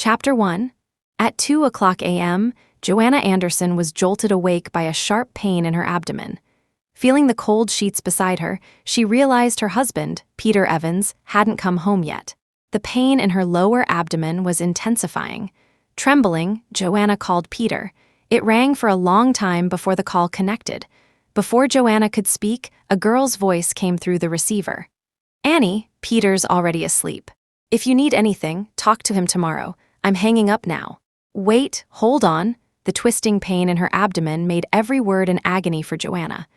Chapter 1. At 2:00 a.m., Joanna Anderson was jolted awake by a sharp pain in her abdomen. Feeling the cold sheets beside her, she realized her husband, Peter Evans, hadn't come home yet. The pain in her lower abdomen was intensifying. Trembling, Joanna called Peter. It rang for a long time before the call connected. Before Joanna could speak, a girl's voice came through the receiver. "Annie, Peter's already asleep. If you need anything, talk to him tomorrow. I'm hanging up now." "Wait, hold on." The twisting pain in her abdomen made every word an agony for Joanna.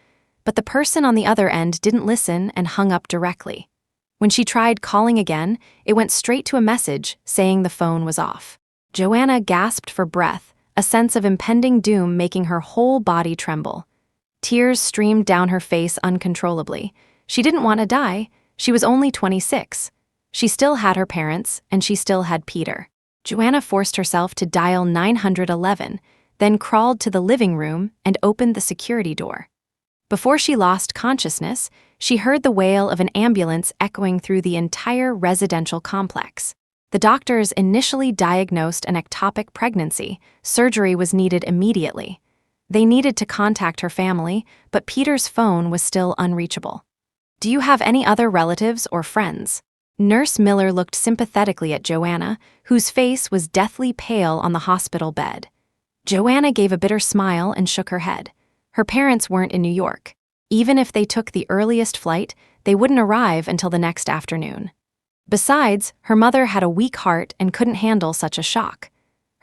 But the person on the other end didn't listen and hung up directly. When she tried calling again, it went straight to a message saying the phone was off. Joanna gasped for breath, a sense of impending doom making her whole body tremble. Tears streamed down her face uncontrollably. She didn't want to die. She was only 26. She still had her parents, and she still had Peter. Joanna forced herself to dial 911, then crawled to the living room and opened the security door. Before she lost consciousness, she heard the wail of an ambulance echoing through the entire residential complex. The doctors initially diagnosed an ectopic pregnancy. Surgery was needed immediately. They needed to contact her family, but Peter's phone was still unreachable. "Do you have any other relatives or friends?" Nurse Miller looked sympathetically at Joanna, whose face was deathly pale on the hospital bed. Joanna gave a bitter smile and shook her head. Her parents weren't in New York. Even if they took the earliest flight, they wouldn't arrive until the next afternoon. Besides, her mother had a weak heart and couldn't handle such a shock.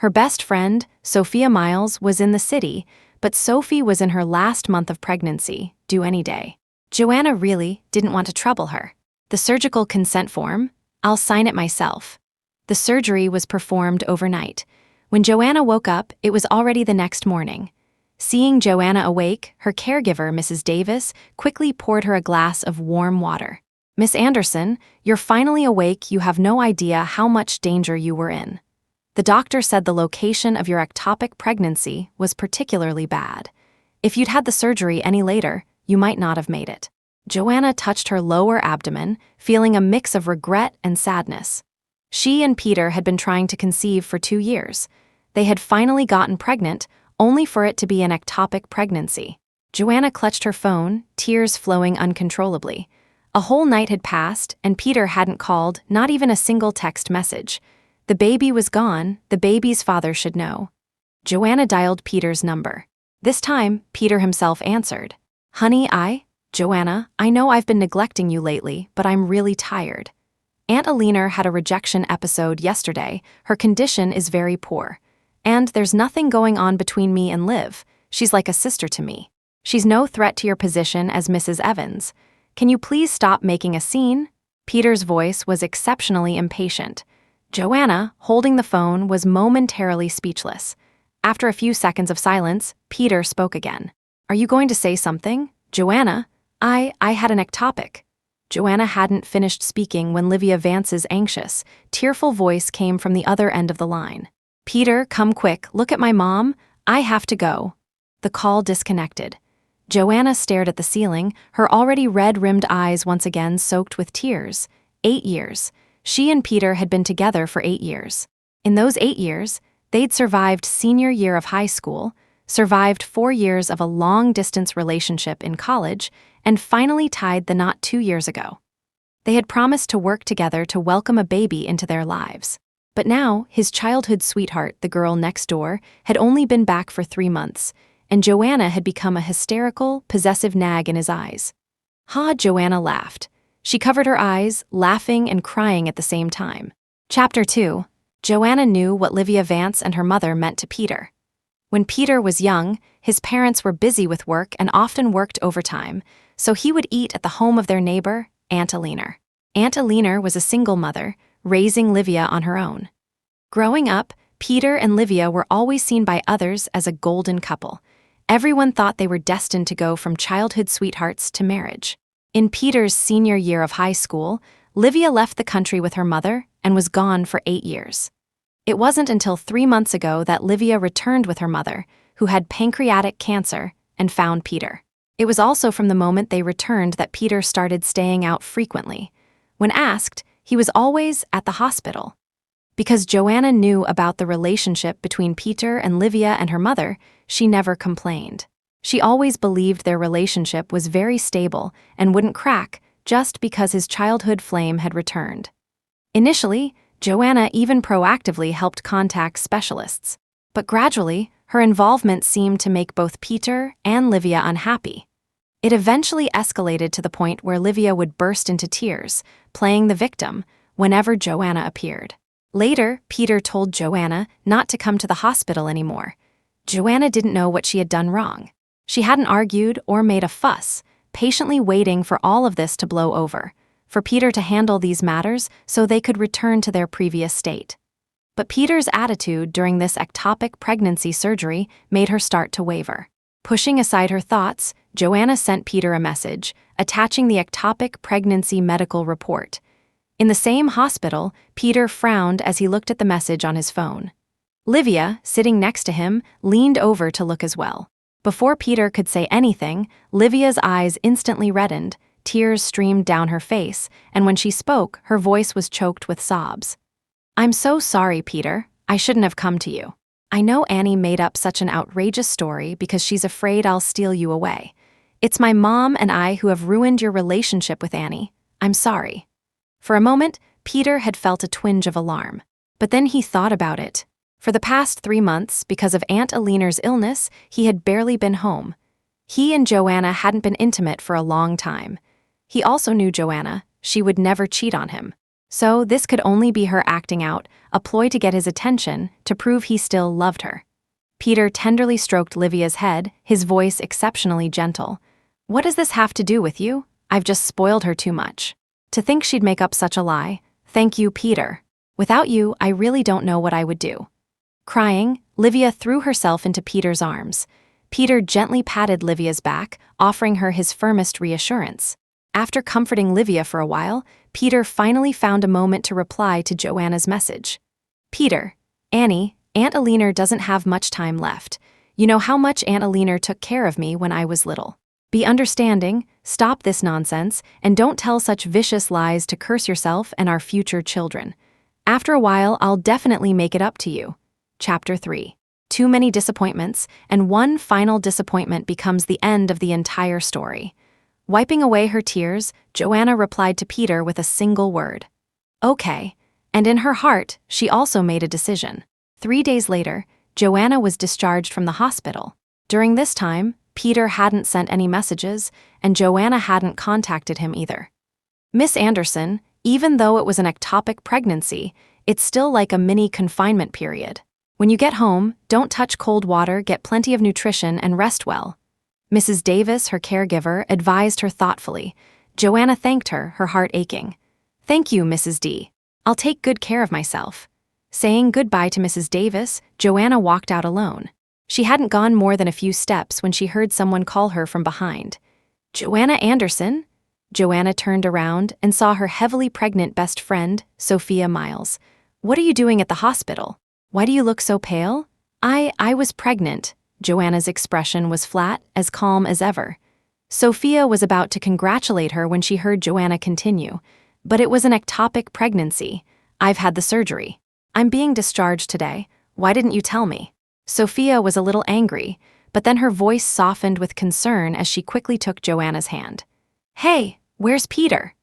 Her best friend, Sophia Miles, was in the city, but Sophie was in her last month of pregnancy, due any day. Joanna really didn't want to trouble her. "The surgical consent form? I'll sign it myself." The surgery was performed overnight. When Joanna woke up, it was already the next morning. Seeing Joanna awake, her caregiver, Mrs. Davis, quickly poured her a glass of warm water. "Miss Anderson, you're finally awake. You have no idea how much danger you were in. The doctor said the location of your ectopic pregnancy was particularly bad. If you'd had the surgery any later, you might not have made it." Joanna touched her lower abdomen, feeling a mix of regret and sadness. She and Peter had been trying to conceive for 2 years. They had finally gotten pregnant, only for it to be an ectopic pregnancy. Joanna clutched her phone, tears flowing uncontrollably. A whole night had passed, and Peter hadn't called, not even a single text message. The baby was gone. The baby's father should know. Joanna dialed Peter's number. This time, Peter himself answered. "Honey, Joanna, I know I've been neglecting you lately, but I'm really tired. Aunt Alina had a rejection episode yesterday. Her condition is very poor. And there's nothing going on between me and Liv. She's like a sister to me. She's no threat to your position as Mrs. Evans. Can you please stop making a scene?" Peter's voice was exceptionally impatient. Joanna, holding the phone, was momentarily speechless. After a few seconds of silence, Peter spoke again. "Are you going to say something? Joanna, I had an ectopic." Joanna hadn't finished speaking when Livia Vance's anxious, tearful voice came from the other end of the line. "Peter, come quick, look at my mom. I have to go." The call disconnected. Joanna stared at the ceiling, her already red-rimmed eyes once again soaked with tears. 8 years. She and Peter had been together for 8 years. In those 8 years, they'd survived senior year of high school, survived 4 years of a long-distance relationship in college, and finally tied the knot 2 years ago. They had promised to work together to welcome a baby into their lives. But now, his childhood sweetheart, the girl next door, had only been back for 3 months, and Joanna had become a hysterical, possessive nag in his eyes. Joanna laughed. She covered her eyes, laughing and crying at the same time. Chapter 2. Joanna knew what Livia Vance and her mother meant to Peter. When Peter was young, his parents were busy with work and often worked overtime, so he would eat at the home of their neighbor, Aunt Alina. Aunt Alina was a single mother, raising Livia on her own. Growing up, Peter and Livia were always seen by others as a golden couple. Everyone thought they were destined to go from childhood sweethearts to marriage. In Peter's senior year of high school, Livia left the country with her mother and was gone for 8 years. It wasn't until 3 months ago that Livia returned with her mother, who had pancreatic cancer, and found Peter. It was also from the moment they returned that Peter started staying out frequently. When asked, he was always at the hospital. Because Joanna knew about the relationship between Peter and Livia and her mother, she never complained. She always believed their relationship was very stable and wouldn't crack just because his childhood flame had returned. Initially, Joanna even proactively helped contact specialists, but gradually, her involvement seemed to make both Peter and Livia unhappy. It eventually escalated to the point where Livia would burst into tears, playing the victim, whenever Joanna appeared. Later, Peter told Joanna not to come to the hospital anymore. Joanna didn't know what she had done wrong. She hadn't argued or made a fuss, patiently waiting for all of this to blow over, for Peter to handle these matters so they could return to their previous state. But Peter's attitude during this ectopic pregnancy surgery made her start to waver. Pushing aside her thoughts, Joanna sent Peter a message, attaching the ectopic pregnancy medical report. In the same hospital, Peter frowned as he looked at the message on his phone. Livia, sitting next to him, leaned over to look as well. Before Peter could say anything, Livia's eyes instantly reddened, tears streamed down her face, and when she spoke, her voice was choked with sobs. "I'm so sorry, Peter. I shouldn't have come to you. I know Annie made up such an outrageous story because she's afraid I'll steal you away. It's my mom and I who have ruined your relationship with Annie. I'm sorry." For a moment, Peter had felt a twinge of alarm. But then he thought about it. For the past 3 months, because of Aunt Alina's illness, he had barely been home. He and Joanna hadn't been intimate for a long time. He also knew Joanna. She would never cheat on him. So this could only be her acting out, a ploy to get his attention, to prove he still loved her. Peter tenderly stroked Livia's head, his voice exceptionally gentle. "What does this have to do with you? I've just spoiled her too much. To think she'd make up such a lie. Thank you, Peter. Without you, I really don't know what I would do." Crying, Livia threw herself into Peter's arms. Peter gently patted Livia's back, offering her his firmest reassurance. After comforting Livia for a while, Peter finally found a moment to reply to Joanna's message. "Peter, Annie, Aunt Alina doesn't have much time left. You know how much Aunt Alina took care of me when I was little. Be understanding, stop this nonsense, and don't tell such vicious lies to curse yourself and our future children. After a while, I'll definitely make it up to you." Chapter 3. Too many disappointments, and one final disappointment becomes the end of the entire story. Wiping away her tears, Joanna replied to Peter with a single word. "Okay." And in her heart, she also made a decision. 3 days later, Joanna was discharged from the hospital. During this time, Peter hadn't sent any messages, and Joanna hadn't contacted him either. "Miss Anderson, even though it was an ectopic pregnancy, it's still like a mini confinement period. When you get home, don't touch cold water, get plenty of nutrition, and rest well." Mrs. Davis, her caregiver, advised her thoughtfully. Joanna thanked her, her heart aching. "Thank you, Mrs. D. I'll take good care of myself." Saying goodbye to Mrs. Davis, Joanna walked out alone. She hadn't gone more than a few steps when she heard someone call her from behind. "Joanna Anderson?" Joanna turned around and saw her heavily pregnant best friend, Sophia Miles. "What are you doing at the hospital? Why do you look so pale?" I was pregnant." Joanna's expression was flat, as calm as ever. Sophia was about to congratulate her when she heard Joanna continue. "But it was an ectopic pregnancy. I've had the surgery. I'm being discharged today. Why didn't you tell me?" Sophia was a little angry, but then her voice softened with concern as she quickly took Joanna's hand. "Hey, where's Peter?"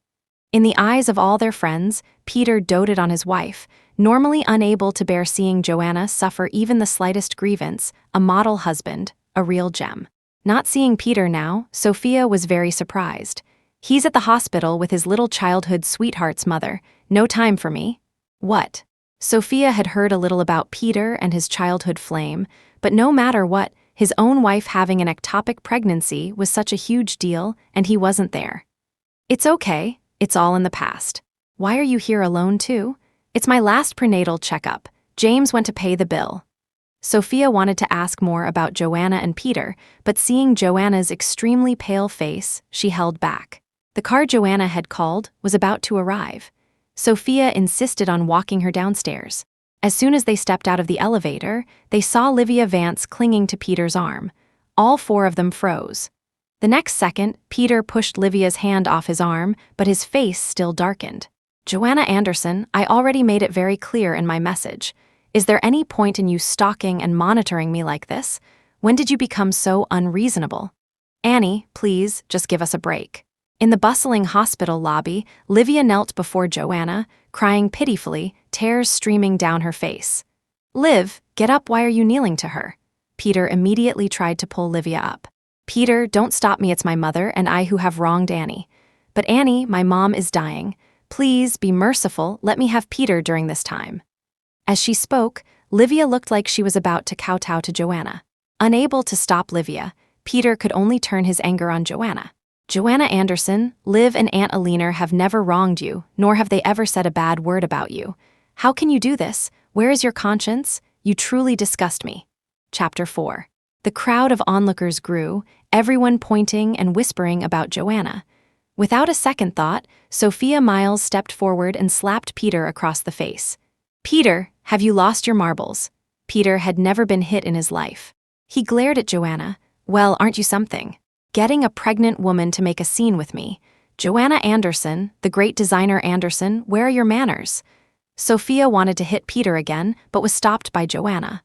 In the eyes of all their friends, Peter doted on his wife, normally unable to bear seeing Joanna suffer even the slightest grievance, a model husband, a real gem. Not seeing Peter now, Sophia was very surprised. "He's at the hospital with his little childhood sweetheart's mother. No time for me." "What?" Sophia had heard a little about Peter and his childhood flame, but no matter what, his own wife having an ectopic pregnancy was such a huge deal, and he wasn't there. "It's okay. It's all in the past. Why are you here alone too?" "It's my last prenatal checkup. James went to pay the bill." Sophia wanted to ask more about Joanna and Peter, but seeing Joanna's extremely pale face, she held back. The car Joanna had called was about to arrive. Sophia insisted on walking her downstairs. As soon as they stepped out of the elevator, they saw Livia Vance clinging to Peter's arm. All 4 of them froze. The next second, Peter pushed Livia's hand off his arm, but his face still darkened. Joanna Anderson, I already made it very clear in my message. Is there any point in you stalking and monitoring me like this? When did you become so unreasonable? Annie, please, just give us a break. In the bustling hospital lobby, Livia knelt before Joanna, crying pitifully, tears streaming down her face. Liv, get up, why are you kneeling to her? Peter immediately tried to pull Livia up. Peter, don't stop me, it's my mother and I who have wronged Annie. But Annie, my mom is dying. Please, be merciful, let me have Peter during this time. As she spoke, Livia looked like she was about to kowtow to Joanna. Unable to stop Livia, Peter could only turn his anger on Joanna. Joanna Anderson, Liv and Aunt Alina have never wronged you, nor have they ever said a bad word about you. How can you do this? Where is your conscience? You truly disgust me. Chapter 4. The crowd of onlookers grew, everyone pointing and whispering about Joanna. Without a second thought, Sophia Miles stepped forward and slapped Peter across the face. Peter, have you lost your marbles? Peter had never been hit in his life. He glared at Joanna. Well, aren't you something? Getting a pregnant woman to make a scene with me. Joanna Anderson, the great designer Anderson, where are your manners? Sophia wanted to hit Peter again, but was stopped by Joanna.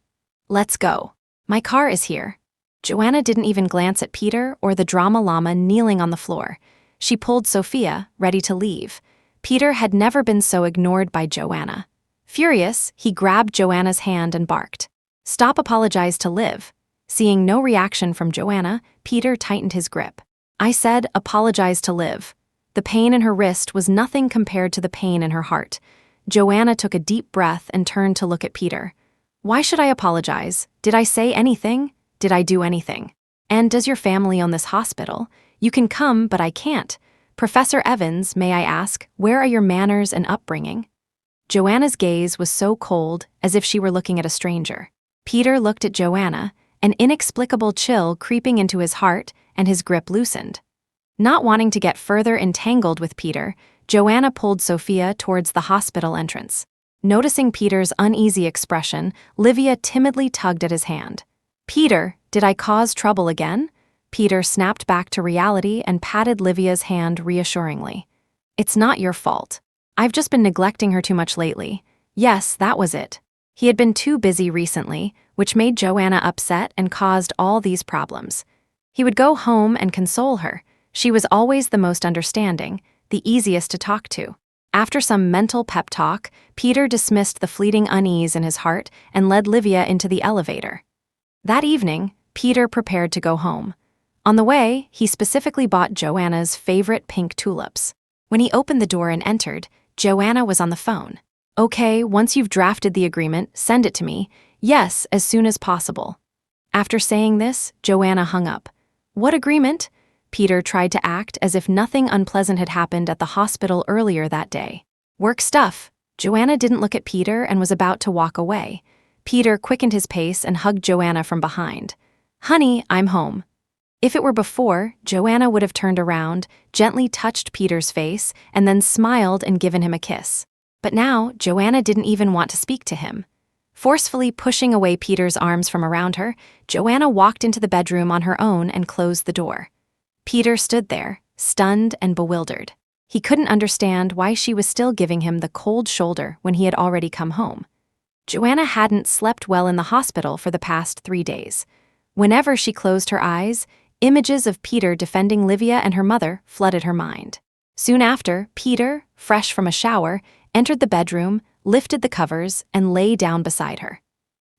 Let's go. My car is here. Joanna didn't even glance at Peter or the drama llama kneeling on the floor. She pulled Sophia, ready to leave. Peter had never been so ignored by Joanna. Furious, he grabbed Joanna's hand and barked. Stop, apologize to Liv. Seeing no reaction from Joanna, Peter tightened his grip. I said, apologize to Liv. The pain in her wrist was nothing compared to the pain in her heart. Joanna took a deep breath and turned to look at Peter. Why should I apologize? Did I say anything? Did I do anything? And does your family own this hospital? You can come, but I can't. Professor Evans, may I ask, where are your manners and upbringing? Joanna's gaze was so cold, as if she were looking at a stranger. Peter looked at Joanna, an inexplicable chill creeping into his heart, and his grip loosened. Not wanting to get further entangled with Peter, Joanna pulled Sophia towards the hospital entrance. Noticing Peter's uneasy expression, Livia timidly tugged at his hand. Peter, did I cause trouble again? Peter snapped back to reality and patted Livia's hand reassuringly. It's not your fault. I've just been neglecting her too much lately. Yes, that was it. He had been too busy recently, which made Joanna upset and caused all these problems. He would go home and console her. She was always the most understanding, the easiest to talk to. After some mental pep talk, Peter dismissed the fleeting unease in his heart and led Livia into the elevator. That evening, Peter prepared to go home. On the way, he specifically bought Joanna's favorite pink tulips. When he opened the door and entered, Joanna was on the phone. Okay, once you've drafted the agreement, send it to me. Yes, as soon as possible. After saying this, Joanna hung up. What agreement? Peter tried to act as if nothing unpleasant had happened at the hospital earlier that day. Work stuff. Joanna didn't look at Peter and was about to walk away. Peter quickened his pace and hugged Joanna from behind. Honey, I'm home. If it were before, Joanna would have turned around, gently touched Peter's face, and then smiled and given him a kiss. But now, Joanna didn't even want to speak to him. Forcefully pushing away Peter's arms from around her, Joanna walked into the bedroom on her own and closed the door. Peter stood there, stunned and bewildered. He couldn't understand why she was still giving him the cold shoulder when he had already come home. Joanna hadn't slept well in the hospital for the past 3 days. Whenever she closed her eyes, images of Peter defending Livia and her mother flooded her mind. Soon after, Peter, fresh from a shower, entered the bedroom, lifted the covers, and lay down beside her.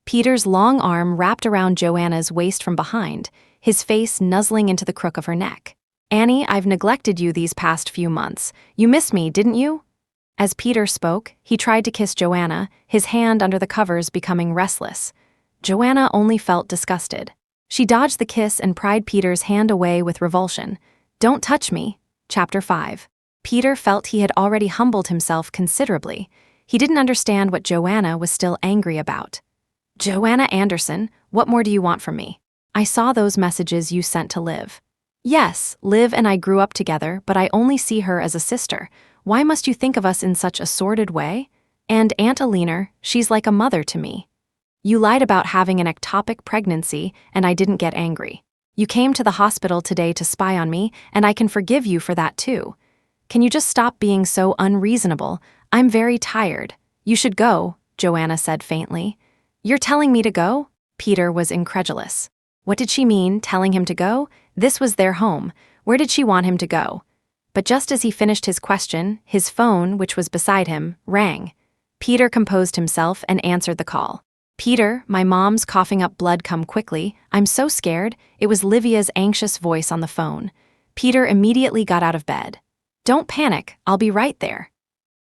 Peter's long arm wrapped around Joanna's waist from behind, his face nuzzling into the crook of her neck. Annie, I've neglected you these past few months. You missed me, didn't you? As Peter spoke, he tried to kiss Joanna, his hand under the covers becoming restless. Joanna only felt disgusted. She dodged the kiss and pried Peter's hand away with revulsion. Don't touch me. Chapter 5. Peter felt he had already humbled himself considerably. He didn't understand what Joanna was still angry about. Joanna Anderson, what more do you want from me? I saw those messages you sent to Liv. Yes, Liv and I grew up together, but I only see her as a sister. Why must you think of us in such a sordid way? And Aunt Alina, she's like a mother to me. You lied about having an ectopic pregnancy, and I didn't get angry. You came to the hospital today to spy on me, and I can forgive you for that too. Can you just stop being so unreasonable? I'm very tired. You should go, Joanna said faintly. You're telling me to go? Peter was incredulous. What did she mean, telling him to go? This was their home. Where did she want him to go? But just as he finished his question, his phone, which was beside him, rang. Peter composed himself and answered the call. Peter, my mom's coughing up blood, come quickly. I'm so scared. It was Livia's anxious voice on the phone. Peter immediately got out of bed. Don't panic, I'll be right there.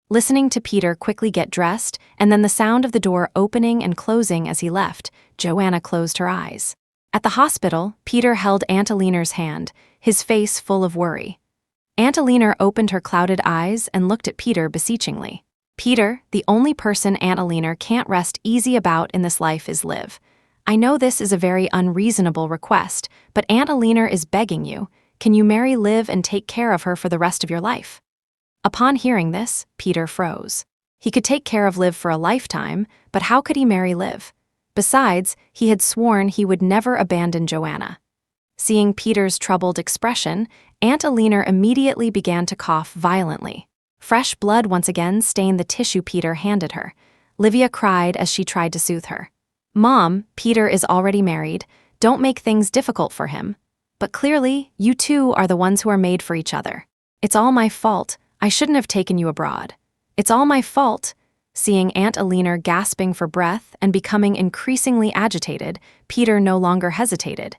Listening to Peter quickly get dressed, and then the sound of the door opening and closing as he left, Joanna closed her eyes. At the hospital, Peter held Aunt Aliner's hand, his face full of worry. Aunt Aliner opened her clouded eyes and looked at Peter beseechingly. Peter, the only person Aunt Aliner can't rest easy about in this life is Liv. I know this is a very unreasonable request, but Aunt Aliner is begging you. Can you marry Liv and take care of her for the rest of your life? Upon hearing this, Peter froze. He could take care of Liv for a lifetime, but how could he marry Liv? Besides, he had sworn he would never abandon Joanna. Seeing Peter's troubled expression, Aunt Aliner immediately began to cough violently. Fresh blood once again stained the tissue Peter handed her. Livia cried as she tried to soothe her. Mom, Peter is already married. Don't make things difficult for him. But clearly, you two are the ones who are made for each other. It's all my fault. I shouldn't have taken you abroad. It's all my fault. Seeing Aunt Aliner gasping for breath and becoming increasingly agitated, Peter no longer hesitated.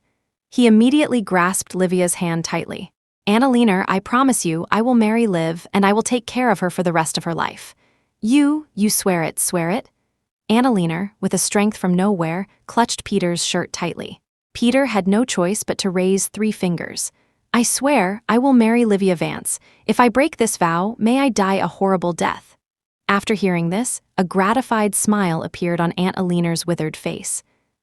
He immediately grasped Livia's hand tightly. Aunt Aliner, I promise you, I will marry Liv and I will take care of her for the rest of her life. You swear it, swear it? Aunt Aliner, with a strength from nowhere, clutched Peter's shirt tightly. Peter had no choice but to raise 3 fingers. I swear, I will marry Livia Vance. If I break this vow, may I die a horrible death. After hearing this, a gratified smile appeared on Aunt Aliner's withered face.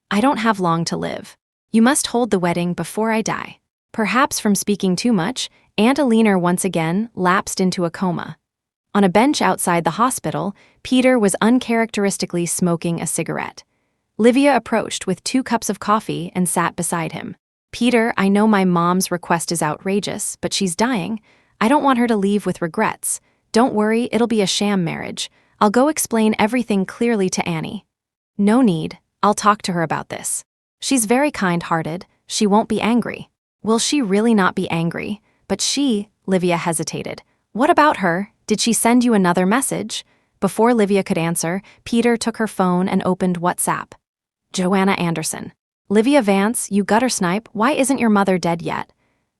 I don't have long to live. You must hold the wedding before I die. Perhaps from speaking too much, Aunt Aliner once again lapsed into a coma. On a bench outside the hospital, Peter was uncharacteristically smoking a cigarette. Livia approached with 2 cups of coffee and sat beside him. Peter, I know my mom's request is outrageous, but she's dying. I don't want her to leave with regrets. Don't worry, it'll be a sham marriage. I'll go explain everything clearly to Annie. No need, I'll talk to her about this. She's very kind-hearted, she won't be angry. Will she really not be angry? But she, Livia hesitated. What about her? Did she send you another message? Before Livia could answer, Peter took her phone and opened WhatsApp. Joanna Anderson. Livia Vance, you gutter snipe, why isn't your mother dead yet?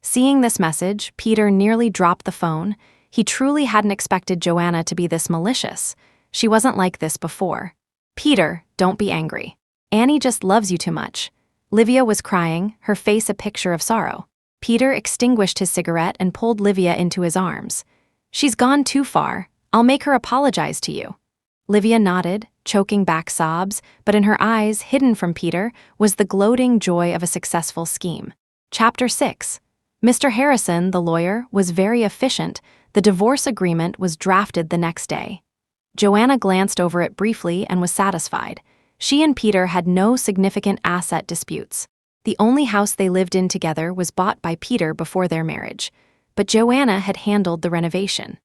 Seeing this message, Peter nearly dropped the phone. He truly hadn't expected Joanna to be this malicious. She wasn't like this before. Peter, don't be angry. Annie just loves you too much. Livia was crying, her face a picture of sorrow. Peter extinguished his cigarette and pulled Livia into his arms. She's gone too far. I'll make her apologize to you. Livia nodded, choking back sobs, but in her eyes, hidden from Peter, was the gloating joy of a successful scheme. Chapter 6. Mr. Harrison, the lawyer, was very efficient. The divorce agreement was drafted the next day. Joanna glanced over it briefly and was satisfied. She and Peter had no significant asset disputes. The only house they lived in together was bought by Peter before their marriage, but Joanna had handled the renovation.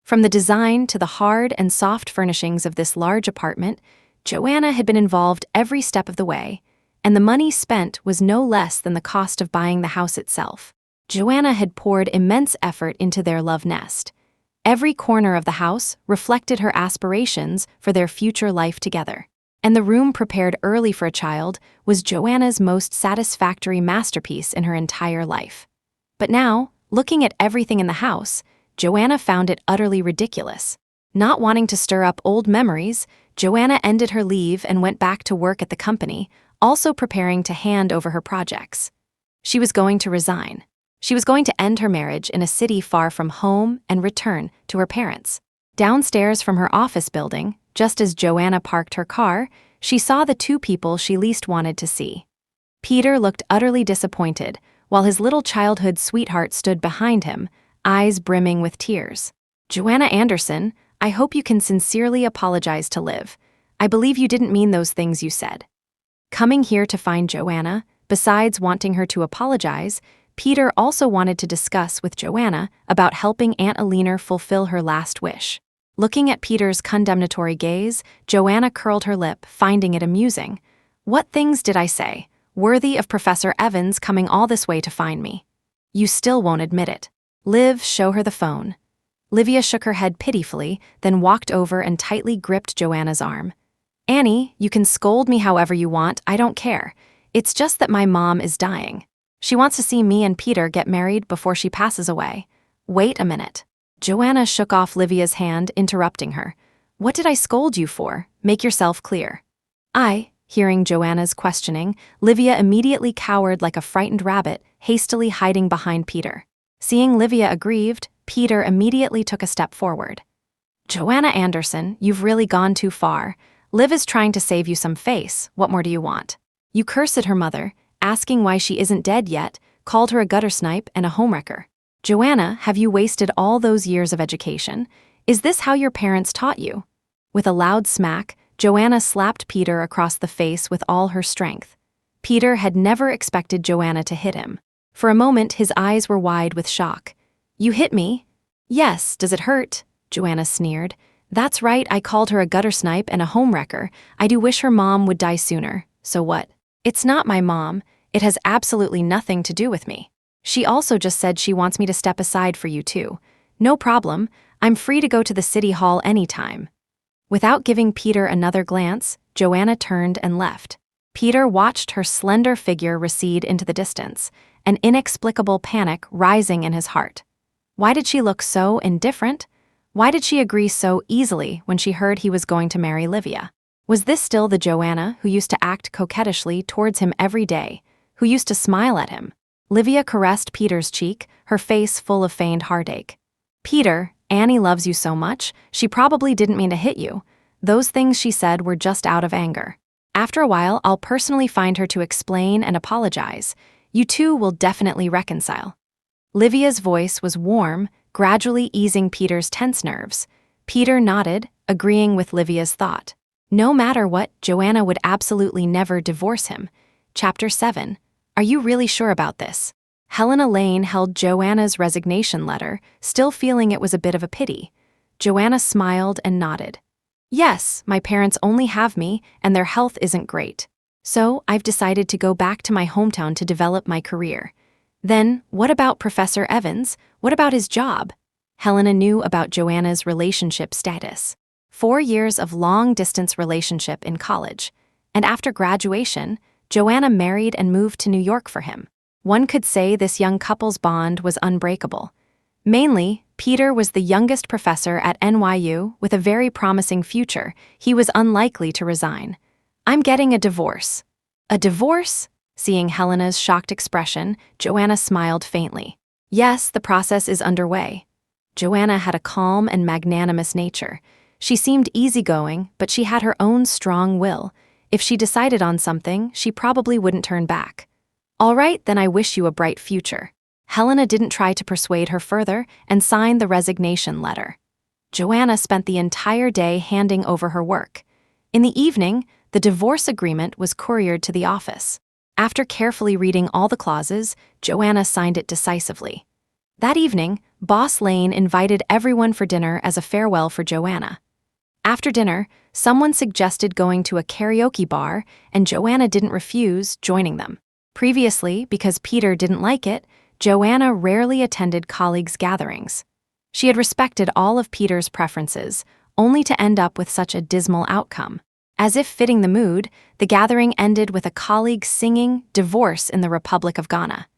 From the design to the hard and soft furnishings of this large apartment, Joanna had been involved every step of the way, and the money spent was no less than the cost of buying the house itself. Joanna had poured immense effort into their love nest. Every corner of the house reflected her aspirations for their future life together, and the room prepared early for a child was Joanna's most satisfactory masterpiece in her entire life. But now, looking at everything in the house, Joanna found it utterly ridiculous. Not wanting to stir up old memories, Joanna ended her leave and went back to work at the company, also preparing to hand over her projects. She was going to resign. She was going to end her marriage in a city far from home and return to her parents. Downstairs from her office building, just as Joanna parked her car, she saw the 2 people she least wanted to see. Peter looked utterly disappointed, while his little childhood sweetheart stood behind him, eyes brimming with tears. Joanna Anderson, I hope you can sincerely apologize to Liv. I believe you didn't mean those things you said. Coming here to find Joanna, besides wanting her to apologize, Peter also wanted to discuss with Joanna about helping Aunt Alina fulfill her last wish. Looking at Peter's condemnatory gaze, Joanna curled her lip, finding it amusing. "What things did I say? Worthy of Professor Evans coming all this way to find me. You still won't admit it. Liv, show her the phone." Livia shook her head pitifully, then walked over and tightly gripped Joanna's arm. "Annie, you can scold me however you want, I don't care. It's just that my mom is dying. She wants to see me and Peter get married before she passes away. Wait a minute." Joanna shook off Livia's hand, interrupting her. "What did I scold you for? Make yourself clear." Hearing Joanna's questioning, Livia immediately cowered like a frightened rabbit, hastily hiding behind Peter. Seeing Livia aggrieved, Peter immediately took a step forward. "Joanna Anderson, you've really gone too far. Liv is trying to save you some face. What more do you want? You cursed at her mother, asking why she isn't dead yet, called her a gutter snipe and a homewrecker. Joanna, have you wasted all those years of education? Is this how your parents taught you?" With a loud smack, Joanna slapped Peter across the face with all her strength. Peter had never expected Joanna to hit him. For a moment, his eyes were wide with shock. "You hit me?" "Yes, does it hurt?" Joanna sneered. "That's right, I called her a gutter snipe and a homewrecker. I do wish her mom would die sooner. So what? It's not my mom. It has absolutely nothing to do with me. She also just said she wants me to step aside for you too. No problem, I'm free to go to the city hall anytime." Without giving Peter another glance, Joanna turned and left. Peter watched her slender figure recede into the distance, an inexplicable panic rising in his heart. Why did she look so indifferent? Why did she agree so easily when she heard he was going to marry Livia? Was this still the Joanna who used to act coquettishly towards him every day, who used to smile at him? Livia caressed Peter's cheek, her face full of feigned heartache. "Peter, Annie loves you so much, she probably didn't mean to hit you. Those things she said were just out of anger. After a while, I'll personally find her to explain and apologize. You two will definitely reconcile." Livia's voice was warm, gradually easing Peter's tense nerves. Peter nodded, agreeing with Livia's thought. No matter what, Joanna would absolutely never divorce him. Chapter 7. Are you really sure about this? Helena Lane held Joanna's resignation letter, still feeling it was a bit of a pity. Joanna smiled and nodded. "Yes, my parents only have me, and their health isn't great. So, I've decided to go back to my hometown to develop my career." "Then, what about Professor Evans? What about his job?" Helena knew about Joanna's relationship status. 4 years of long-distance relationship in college. And after graduation, Joanna married and moved to New York for him. One could say this young couple's bond was unbreakable. Mainly, Peter was the youngest professor at NYU with a very promising future. He was unlikely to resign. "I'm getting a divorce." "A divorce?" Seeing Helena's shocked expression, Joanna smiled faintly. "Yes, the process is underway." Joanna had a calm and magnanimous nature. She seemed easygoing, but she had her own strong will. If she decided on something, she probably wouldn't turn back. "All right, then I wish you a bright future." Helena didn't try to persuade her further and signed the resignation letter. Joanna spent the entire day handing over her work. In the evening, the divorce agreement was couriered to the office. After carefully reading all the clauses, Joanna signed it decisively. That evening, Boss Lane invited everyone for dinner as a farewell for Joanna. After dinner, someone suggested going to a karaoke bar, and Joanna didn't refuse, joining them. Previously, because Peter didn't like it, Joanna rarely attended colleagues' gatherings. She had respected all of Peter's preferences, only to end up with such a dismal outcome. As if fitting the mood, the gathering ended with a colleague singing "Divorce in the Republic of Ghana."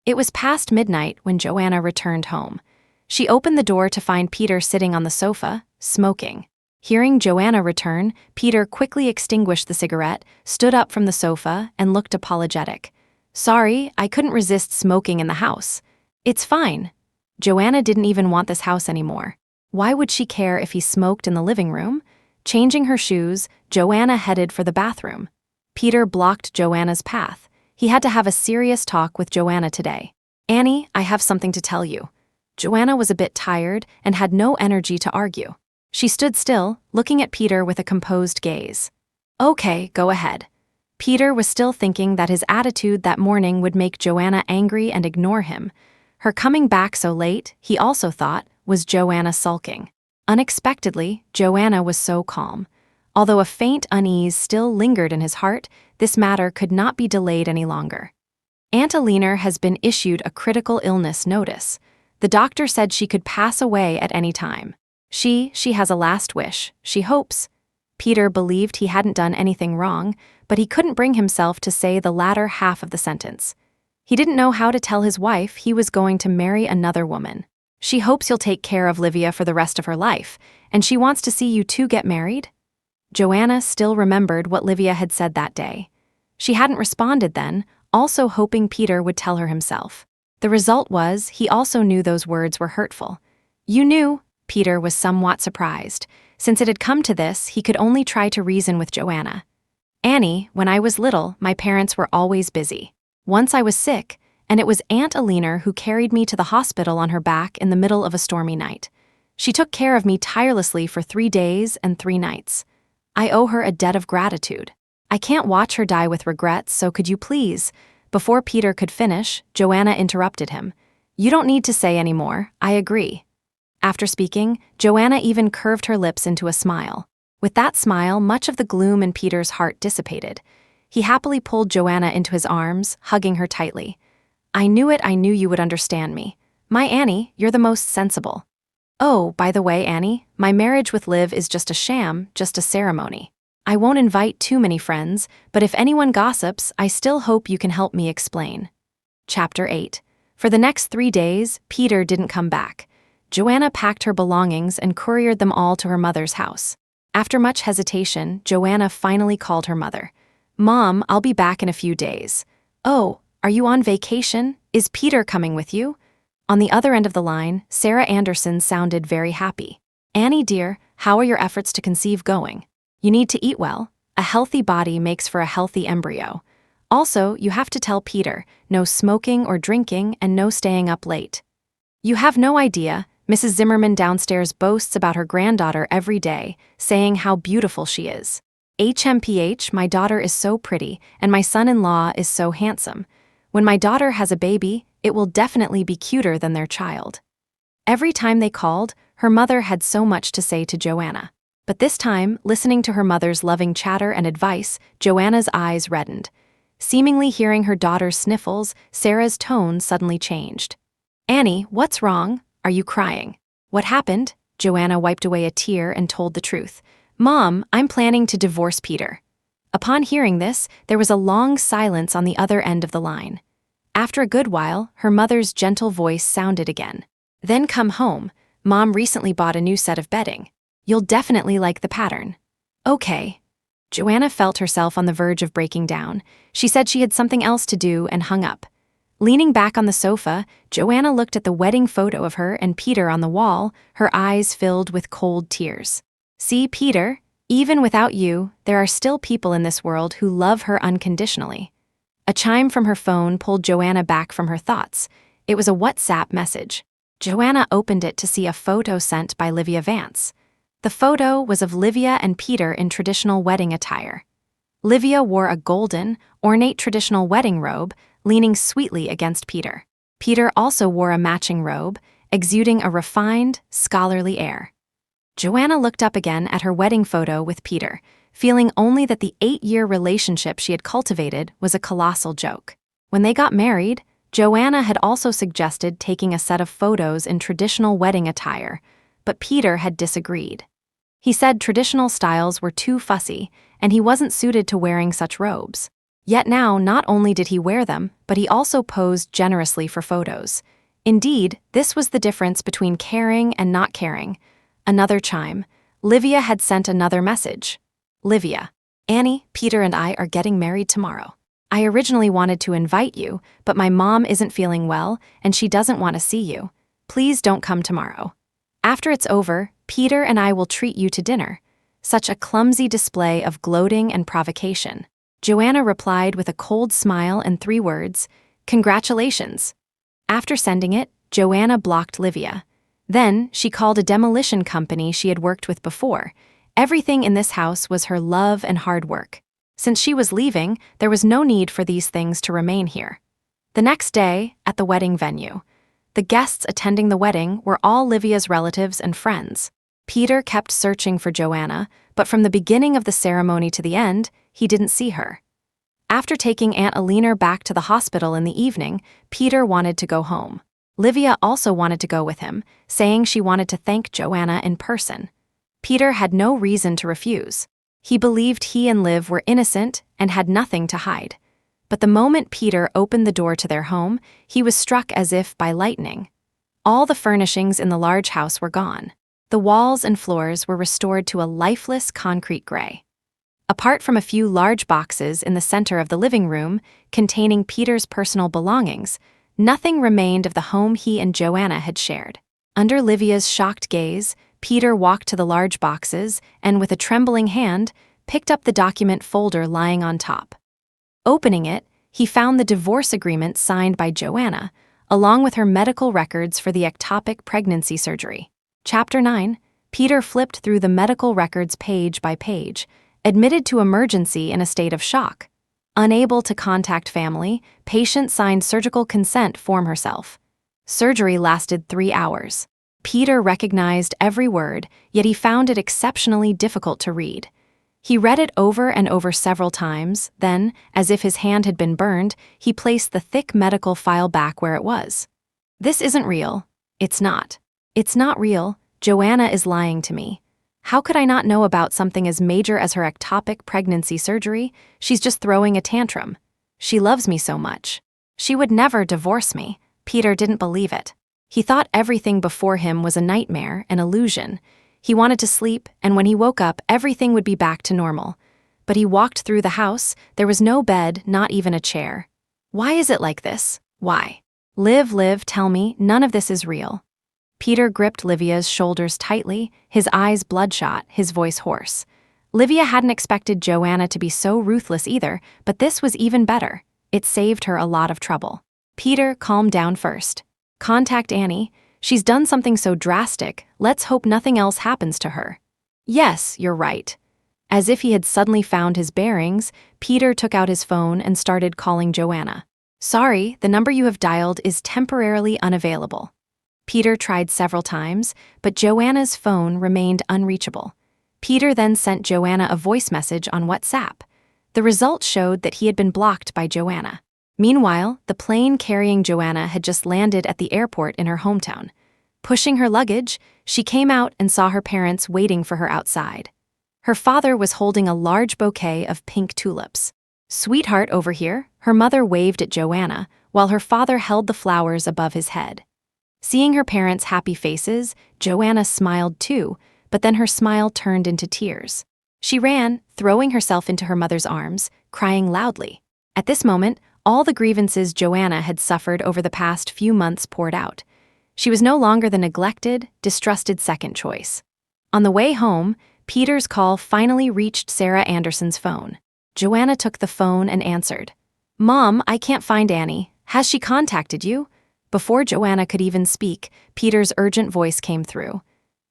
It was past midnight when Joanna returned home. She opened the door to find Peter sitting on the sofa, smoking. Hearing Joanna return, Peter quickly extinguished the cigarette, stood up from the sofa, and looked apologetic. "Sorry, I couldn't resist smoking in the house." "It's fine." Joanna didn't even want this house anymore. Why would she care if he smoked in the living room? Changing her shoes, Joanna headed for the bathroom. Peter blocked Joanna's path. He had to have a serious talk with Joanna today. "Annie, I have something to tell you." Joanna was a bit tired and had no energy to argue. She stood still, looking at Peter with a composed gaze. "Okay, go ahead." Peter was still thinking that his attitude that morning would make Joanna angry and ignore him. Her coming back so late, he also thought, was Joanna sulking. Unexpectedly, Joanna was so calm. Although a faint unease still lingered in his heart, this matter could not be delayed any longer. Aunt Alina has been issued a critical illness notice. The doctor said she could pass away at any time. She has a last wish, she hopes. Peter believed he hadn't done anything wrong, but he couldn't bring himself to say the latter half of the sentence. He didn't know how to tell his wife he was going to marry another woman. She hopes you'll take care of Livia for the rest of her life, and she wants to see you two get married? Joanna still remembered what Livia had said that day. She hadn't responded then, also hoping Peter would tell her himself. The result was, he also knew those words were hurtful. You knew? Peter was somewhat surprised. Since it had come to this, he could only try to reason with Joanna. Annie, when I was little, my parents were always busy. Once I was sick, and it was Aunt Alina who carried me to the hospital on her back in the middle of a stormy night. She took care of me tirelessly for 3 days and 3 nights. I owe her a debt of gratitude. I can't watch her die with regrets, so could you please? Before Peter could finish, Joanna interrupted him. You don't need to say any more, I agree. After speaking, Joanna even curved her lips into a smile. With that smile, much of the gloom in Peter's heart dissipated. He happily pulled Joanna into his arms, hugging her tightly. I knew you would understand me. My Annie, you're the most sensible. Oh, by the way, Annie, my marriage with Liv is just a sham, just a ceremony. I won't invite too many friends, but if anyone gossips, I still hope you can help me explain. Chapter 8. For the next 3 days, Peter didn't come back. Joanna packed her belongings and couriered them all to her mother's house. After much hesitation, Joanna finally called her mother. Mom, I'll be back in a few days. Oh, are you on vacation? Is Peter coming with you? On the other end of the line, Sarah Anderson sounded very happy. Annie dear, how are your efforts to conceive going? You need to eat well. A healthy body makes for a healthy embryo. Also, you have to tell Peter, no smoking or drinking and no staying up late. You have no idea, Mrs. Zimmerman downstairs boasts about her granddaughter every day, saying how beautiful she is. HMPH, my daughter is so pretty, and my son-in-law is so handsome. When my daughter has a baby, it will definitely be cuter than their child. Every time they called, her mother had so much to say to Joanna. But this time, listening to her mother's loving chatter and advice, Joanna's eyes reddened. Seemingly hearing her daughter's sniffles, Sarah's tone suddenly changed. Annie, what's wrong? Are you crying? What happened? Joanna wiped away a tear and told the truth. Mom, I'm planning to divorce Peter. Upon hearing this, there was a long silence on the other end of the line. After a good while, her mother's gentle voice sounded again. Then come home. Mom recently bought a new set of bedding. You'll definitely like the pattern. Okay. Joanna felt herself on the verge of breaking down. She said she had something else to do and hung up. Leaning back on the sofa, Joanna looked at the wedding photo of her and Peter on the wall, her eyes filled with cold tears. See, Peter, even without you, there are still people in this world who love her unconditionally. A chime from her phone pulled Joanna back from her thoughts. It was a WhatsApp message. Joanna opened it to see a photo sent by Livia Vance. The photo was of Livia and Peter in traditional wedding attire. Livia wore a golden, ornate traditional wedding robe, leaning sweetly against Peter. Peter also wore a matching robe, exuding a refined, scholarly air. Joanna looked up again at her wedding photo with Peter, feeling only that the 8-year relationship she had cultivated was a colossal joke. When they got married, Joanna had also suggested taking a set of photos in traditional wedding attire, but Peter had disagreed. He said traditional styles were too fussy, and he wasn't suited to wearing such robes. Yet now, not only did he wear them, but he also posed generously for photos. Indeed, this was the difference between caring and not caring. Another chime. Livia had sent another message. Livia, Annie, Peter and I are getting married tomorrow. I originally wanted to invite you, but my mom isn't feeling well, and she doesn't want to see you. Please don't come tomorrow. After it's over, Peter and I will treat you to dinner. Such a clumsy display of gloating and provocation. Joanna replied with a cold smile and 3 words, Congratulations. After sending it, Joanna blocked Livia. Then, she called a demolition company she had worked with before. Everything in this house was her love and hard work. Since she was leaving, there was no need for these things to remain here. The next day, at the wedding venue, the guests attending the wedding were all Livia's relatives and friends. Peter kept searching for Joanna, but from the beginning of the ceremony to the end, he didn't see her. After taking Aunt Alina back to the hospital in the evening, Peter wanted to go home. Livia also wanted to go with him, saying she wanted to thank Joanna in person. Peter had no reason to refuse. He believed he and Liv were innocent and had nothing to hide. But the moment Peter opened the door to their home, he was struck as if by lightning. All the furnishings in the large house were gone. The walls and floors were restored to a lifeless concrete gray. Apart from a few large boxes in the center of the living room containing Peter's personal belongings, nothing remained of the home he and Joanna had shared. Under Livia's shocked gaze, Peter walked to the large boxes and, with a trembling hand, picked up the document folder lying on top. Opening it, he found the divorce agreement signed by Joanna, along with her medical records for the ectopic pregnancy surgery. Chapter 9, Peter flipped through the medical records page by page, admitted to emergency in a state of shock. Unable to contact family, patient signed surgical consent form herself. Surgery lasted 3 hours. Peter recognized every word, yet he found it exceptionally difficult to read. He read it over and over several times, then, as if his hand had been burned, he placed the thick medical file back where it was. This isn't real. It's not. It's not real. Joanna is lying to me. How could I not know about something as major as her ectopic pregnancy surgery? She's just throwing a tantrum. She loves me so much. She would never divorce me. Peter didn't believe it. He thought everything before him was a nightmare, an illusion. He wanted to sleep, and when he woke up, everything would be back to normal. But he walked through the house. There was no bed, not even a chair. Why is it like this? Why? Liv, tell me, none of this is real. Peter gripped Livia's shoulders tightly, his eyes bloodshot, his voice hoarse. Livia hadn't expected Joanna to be so ruthless either, but this was even better. It saved her a lot of trouble. Peter, calm down first. Contact Annie. She's done something so drastic, let's hope nothing else happens to her. Yes, you're right. As if he had suddenly found his bearings, Peter took out his phone and started calling Joanna. Sorry, the number you have dialed is temporarily unavailable. Peter tried several times, but Joanna's phone remained unreachable. Peter then sent Joanna a voice message on WhatsApp. The results showed that he had been blocked by Joanna. Meanwhile, the plane carrying Joanna had just landed at the airport in her hometown. Pushing her luggage, she came out and saw her parents waiting for her outside. Her father was holding a large bouquet of pink tulips. Sweetheart, over here, her mother waved at Joanna, while her father held the flowers above his head. Seeing her parents' happy faces, Joanna smiled too, but then her smile turned into tears. She ran, throwing herself into her mother's arms, crying loudly. At this moment, all the grievances Joanna had suffered over the past few months poured out. She was no longer the neglected, distrusted second choice. On the way home, Peter's call finally reached Sarah Anderson's phone. Joanna took the phone and answered. Mom, I can't find Annie. Has she contacted you? Before Joanna could even speak, Peter's urgent voice came through.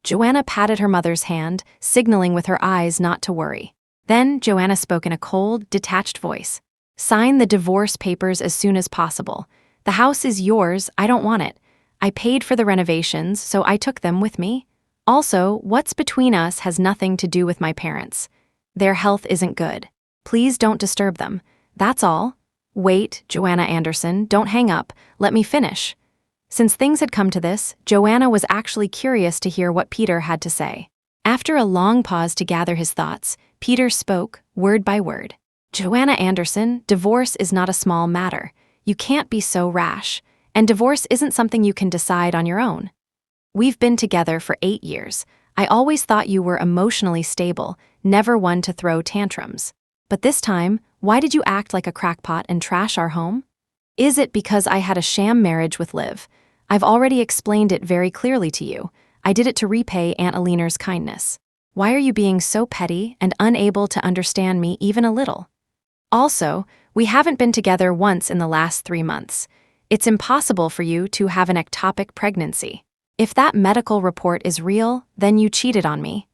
Joanna patted her mother's hand, signaling with her eyes not to worry. Then Joanna spoke in a cold, detached voice. Sign the divorce papers as soon as possible. The house is yours, I don't want it. I paid for the renovations, so I took them with me. Also, what's between us has nothing to do with my parents. Their health isn't good. Please don't disturb them. That's all. Wait, Joanna Anderson, don't hang up. Let me finish. Since things had come to this, Joanna was actually curious to hear what Peter had to say. After a long pause to gather his thoughts, Peter spoke, word by word. Joanna Anderson, divorce is not a small matter. You can't be so rash. And divorce isn't something you can decide on your own. We've been together for 8 years. I always thought you were emotionally stable, never one to throw tantrums. But this time, why did you act like a crackpot and trash our home? Is it because I had a sham marriage with Liv? I've already explained it very clearly to you. I did it to repay Aunt Alina's kindness. Why are you being so petty and unable to understand me even a little? Also, we haven't been together once in the last 3 months. It's impossible for you to have an ectopic pregnancy. If that medical report is real, then you cheated on me.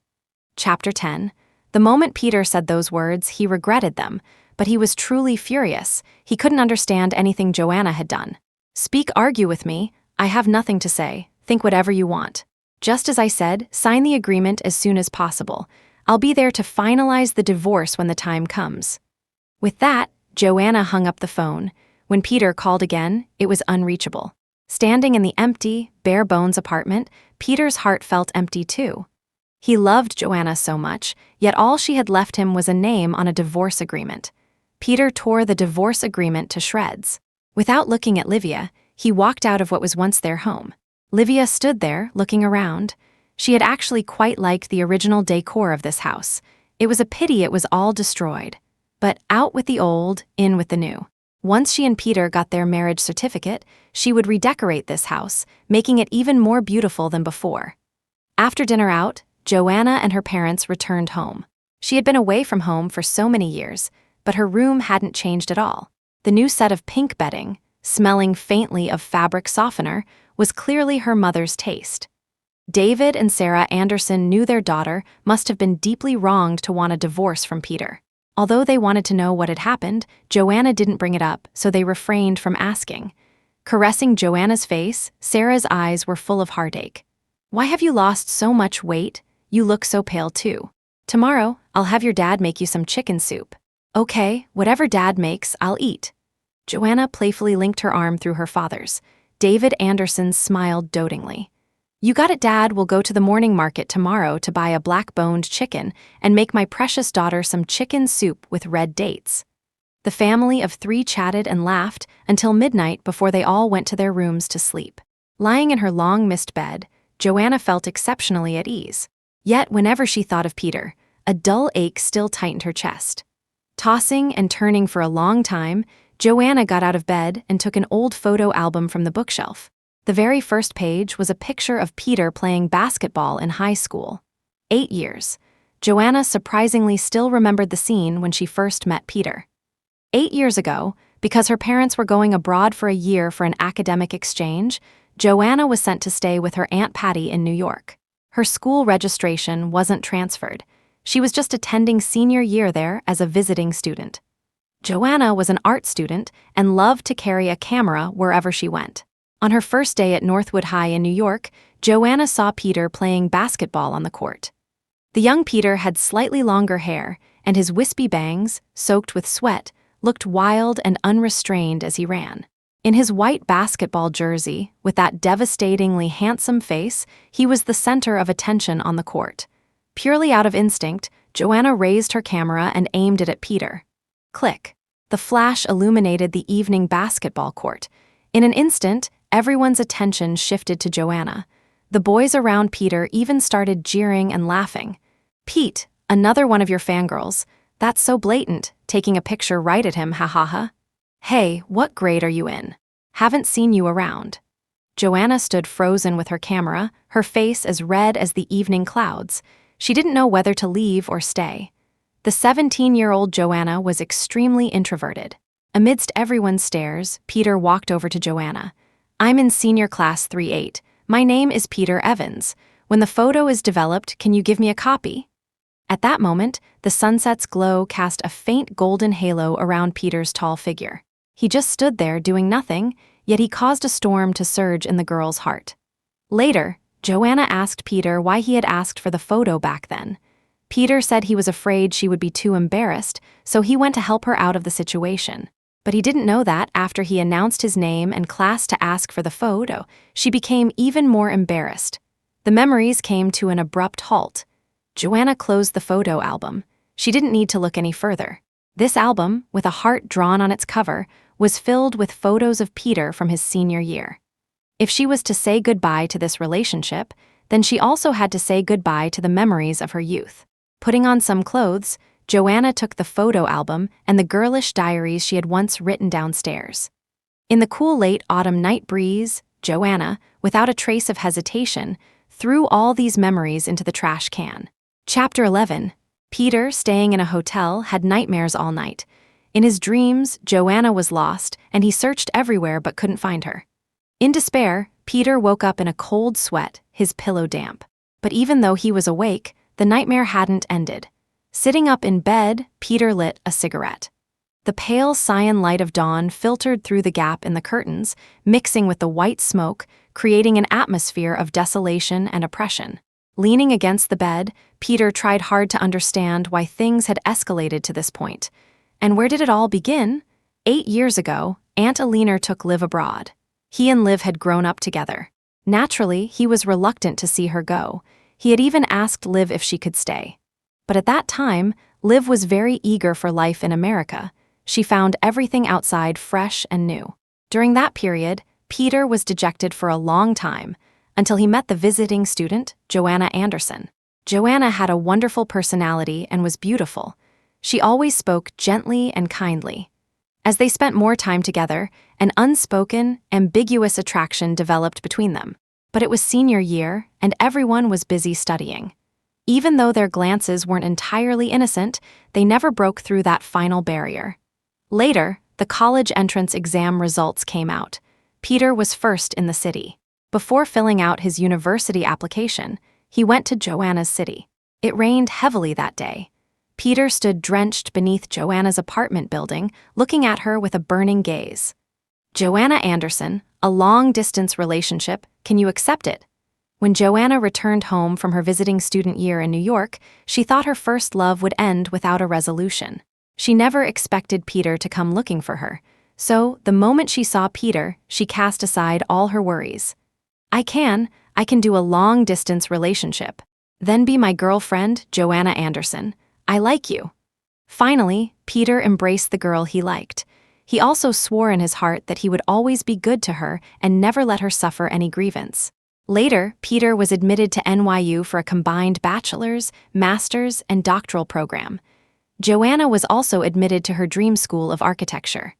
Chapter 10. The moment Peter said those words, he regretted them, but he was truly furious. He couldn't understand anything Joanna had done. "Speak, argue with me. I have nothing to say. Think whatever you want. Just as I said, sign the agreement as soon as possible. I'll be there to finalize the divorce when the time comes." With that, Joanna hung up the phone. When Peter called again, it was unreachable. Standing in the empty, bare-bones apartment, Peter's heart felt empty too. He loved Joanna so much, yet all she had left him was a name on a divorce agreement. Peter tore the divorce agreement to shreds. Without looking at Livia, he walked out of what was once their home. Livia stood there, looking around. She had actually quite liked the original decor of this house. It was a pity it was all destroyed. But out with the old, in with the new. Once she and Peter got their marriage certificate, she would redecorate this house, making it even more beautiful than before. After dinner out, Joanna and her parents returned home. She had been away from home for so many years, but her room hadn't changed at all. The new set of pink bedding, smelling faintly of fabric softener, was clearly her mother's taste. David and Sarah Anderson knew their daughter must have been deeply wronged to want a divorce from Peter. Although they wanted to know what had happened, Joanna didn't bring it up, so they refrained from asking. Caressing Joanna's face, Sarah's eyes were full of heartache. "Why have you lost so much weight? You look so pale too. Tomorrow, I'll have your dad make you some chicken soup." "Okay, whatever Dad makes, I'll eat." Joanna playfully linked her arm through her father's. David Anderson smiled dotingly. "You got it, Dad. We'll go to the morning market tomorrow to buy a black-boned chicken and make my precious daughter some chicken soup with red dates." The family of three chatted and laughed until midnight before they all went to their rooms to sleep. Lying in her long mist bed, Joanna felt exceptionally at ease. Yet whenever she thought of Peter, a dull ache still tightened her chest. Tossing and turning for a long time, Joanna got out of bed and took an old photo album from the bookshelf. The very first page was a picture of Peter playing basketball in high school. 8 years. Joanna surprisingly still remembered the scene when she first met Peter. 8 years ago, because her parents were going abroad for a year for an academic exchange, Joanna was sent to stay with her Aunt Patty in New York. Her school registration wasn't transferred. She was just attending senior year there as a visiting student. Joanna was an art student and loved to carry a camera wherever she went. On her first day at Northwood High in New York, Joanna saw Peter playing basketball on the court. The young Peter had slightly longer hair, and his wispy bangs, soaked with sweat, looked wild and unrestrained as he ran. In his white basketball jersey, with that devastatingly handsome face, he was the center of attention on the court. Purely out of instinct, Joanna raised her camera and aimed it at Peter. Click. The flash illuminated the evening basketball court. In an instant, everyone's attention shifted to Joanna. The boys around Peter even started jeering and laughing. "Pete, another one of your fangirls. That's so blatant, taking a picture right at him, ha ha ha. Hey, what grade are you in? Haven't seen you around." Joanna stood frozen with her camera, her face as red as the evening clouds. She didn't know whether to leave or stay. The 17-year-old Joanna was extremely introverted. Amidst everyone's stares, Peter walked over to Joanna. "I'm in senior class 3-8. My name is Peter Evans. When the photo is developed, can you give me a copy?" At that moment, the sunset's glow cast a faint golden halo around Peter's tall figure. He just stood there doing nothing, yet he caused a storm to surge in the girl's heart. Later, Joanna asked Peter why he had asked for the photo back then. Peter said he was afraid she would be too embarrassed, so he went to help her out of the situation. But he didn't know that after he announced his name and class to ask for the photo, she became even more embarrassed. The memories came to an abrupt halt. Joanna closed the photo album. She didn't need to look any further. This album, with a heart drawn on its cover, was filled with photos of Peter from his senior year. If she was to say goodbye to this relationship, then she also had to say goodbye to the memories of her youth. Putting on some clothes, Joanna took the photo album and the girlish diaries she had once written downstairs. In the cool late autumn night breeze, Joanna, without a trace of hesitation, threw all these memories into the trash can. Chapter 11. Peter, staying in a hotel, had nightmares all night. In his dreams, Joanna was lost, and he searched everywhere but couldn't find her. In despair, Peter woke up in a cold sweat, his pillow damp. But even though he was awake, the nightmare hadn't ended. Sitting up in bed, Peter lit a cigarette. The pale cyan light of dawn filtered through the gap in the curtains, mixing with the white smoke, creating an atmosphere of desolation and oppression. Leaning against the bed, Peter tried hard to understand why things had escalated to this point. And where did it all begin? 8 years ago, Aunt Alina took Liv abroad. He and Liv had grown up together. Naturally, he was reluctant to see her go. He had even asked Liv if she could stay. But at that time, Liv was very eager for life in America. She found everything outside fresh and new. During that period, Peter was dejected for a long time, until he met the visiting student, Joanna Anderson. Joanna had a wonderful personality and was beautiful. She always spoke gently and kindly. As they spent more time together, an unspoken, ambiguous attraction developed between them. But it was senior year, and everyone was busy studying. Even though their glances weren't entirely innocent, they never broke through that final barrier. Later, the college entrance exam results came out. Peter was first in the city. Before filling out his university application, he went to Joanna's city. It rained heavily that day. Peter stood drenched beneath Joanna's apartment building, looking at her with a burning gaze. Joanna Anderson, a long-distance relationship, can you accept it? When Joanna returned home from her visiting student year in New York, she thought her first love would end without a resolution. She never expected Peter to come looking for her. So, the moment she saw Peter, she cast aside all her worries. I can do a long-distance relationship. Then be my girlfriend, Joanna Anderson. I like you. Finally, Peter embraced the girl he liked. He also swore in his heart that he would always be good to her and never let her suffer any grievance. Later, Peter was admitted to NYU for a combined bachelor's, master's, and doctoral program. Joanna was also admitted to her dream school of architecture.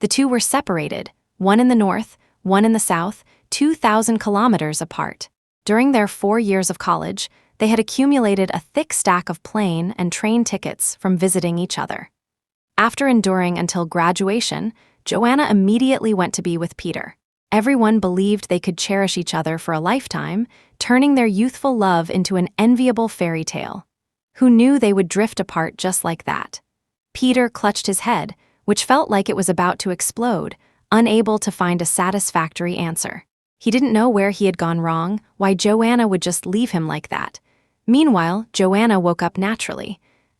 The two were separated, one in the north, one in the south, 2,000 kilometers apart. During their 4 years of college, they had accumulated a thick stack of plane and train tickets from visiting each other. After enduring until graduation, Joanna immediately went to be with Peter. Everyone believed they could cherish each other for a lifetime, turning their youthful love into an enviable fairy tale. Who knew they would drift apart just like that? Peter clutched his head, which felt like it was about to explode, unable to find a satisfactory answer. He didn't know where he had gone wrong, why Joanna would just leave him like that. Meanwhile, Joanna woke up naturally.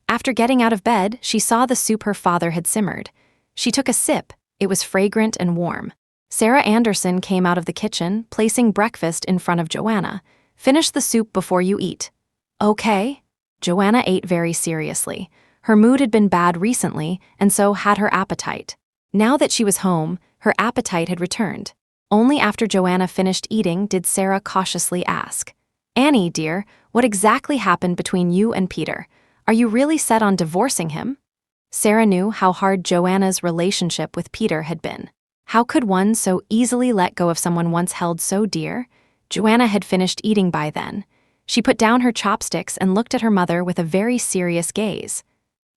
After getting out of bed, she saw the soup her father had simmered. She took a sip. It was fragrant and warm. Sarah Anderson came out of the kitchen, placing breakfast in front of Joanna. Finish the soup before you eat. Okay. Joanna ate very seriously. Her mood had been bad recently, and so had her appetite. Now that she was home, her appetite had returned. Only after Joanna finished eating did Sarah cautiously ask, Annie, dear, what exactly happened between you and Peter? Are you really set on divorcing him? Sarah knew how hard Joanna's relationship with Peter had been. How could one so easily let go of someone once held so dear? Joanna had finished eating by then. She put down her chopsticks and looked at her mother with a very serious gaze.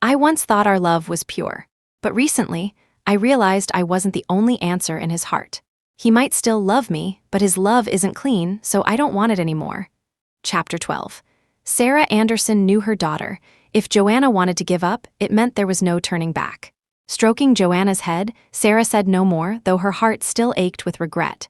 I once thought our love was pure, but recently, I realized I wasn't the only answer in his heart. He might still love me, but his love isn't clean, so I don't want it anymore. Chapter 12. Sarah Anderson knew her daughter. If Joanna wanted to give up, it meant there was no turning back. Stroking Joanna's head, Sarah said no more, though her heart still ached with regret.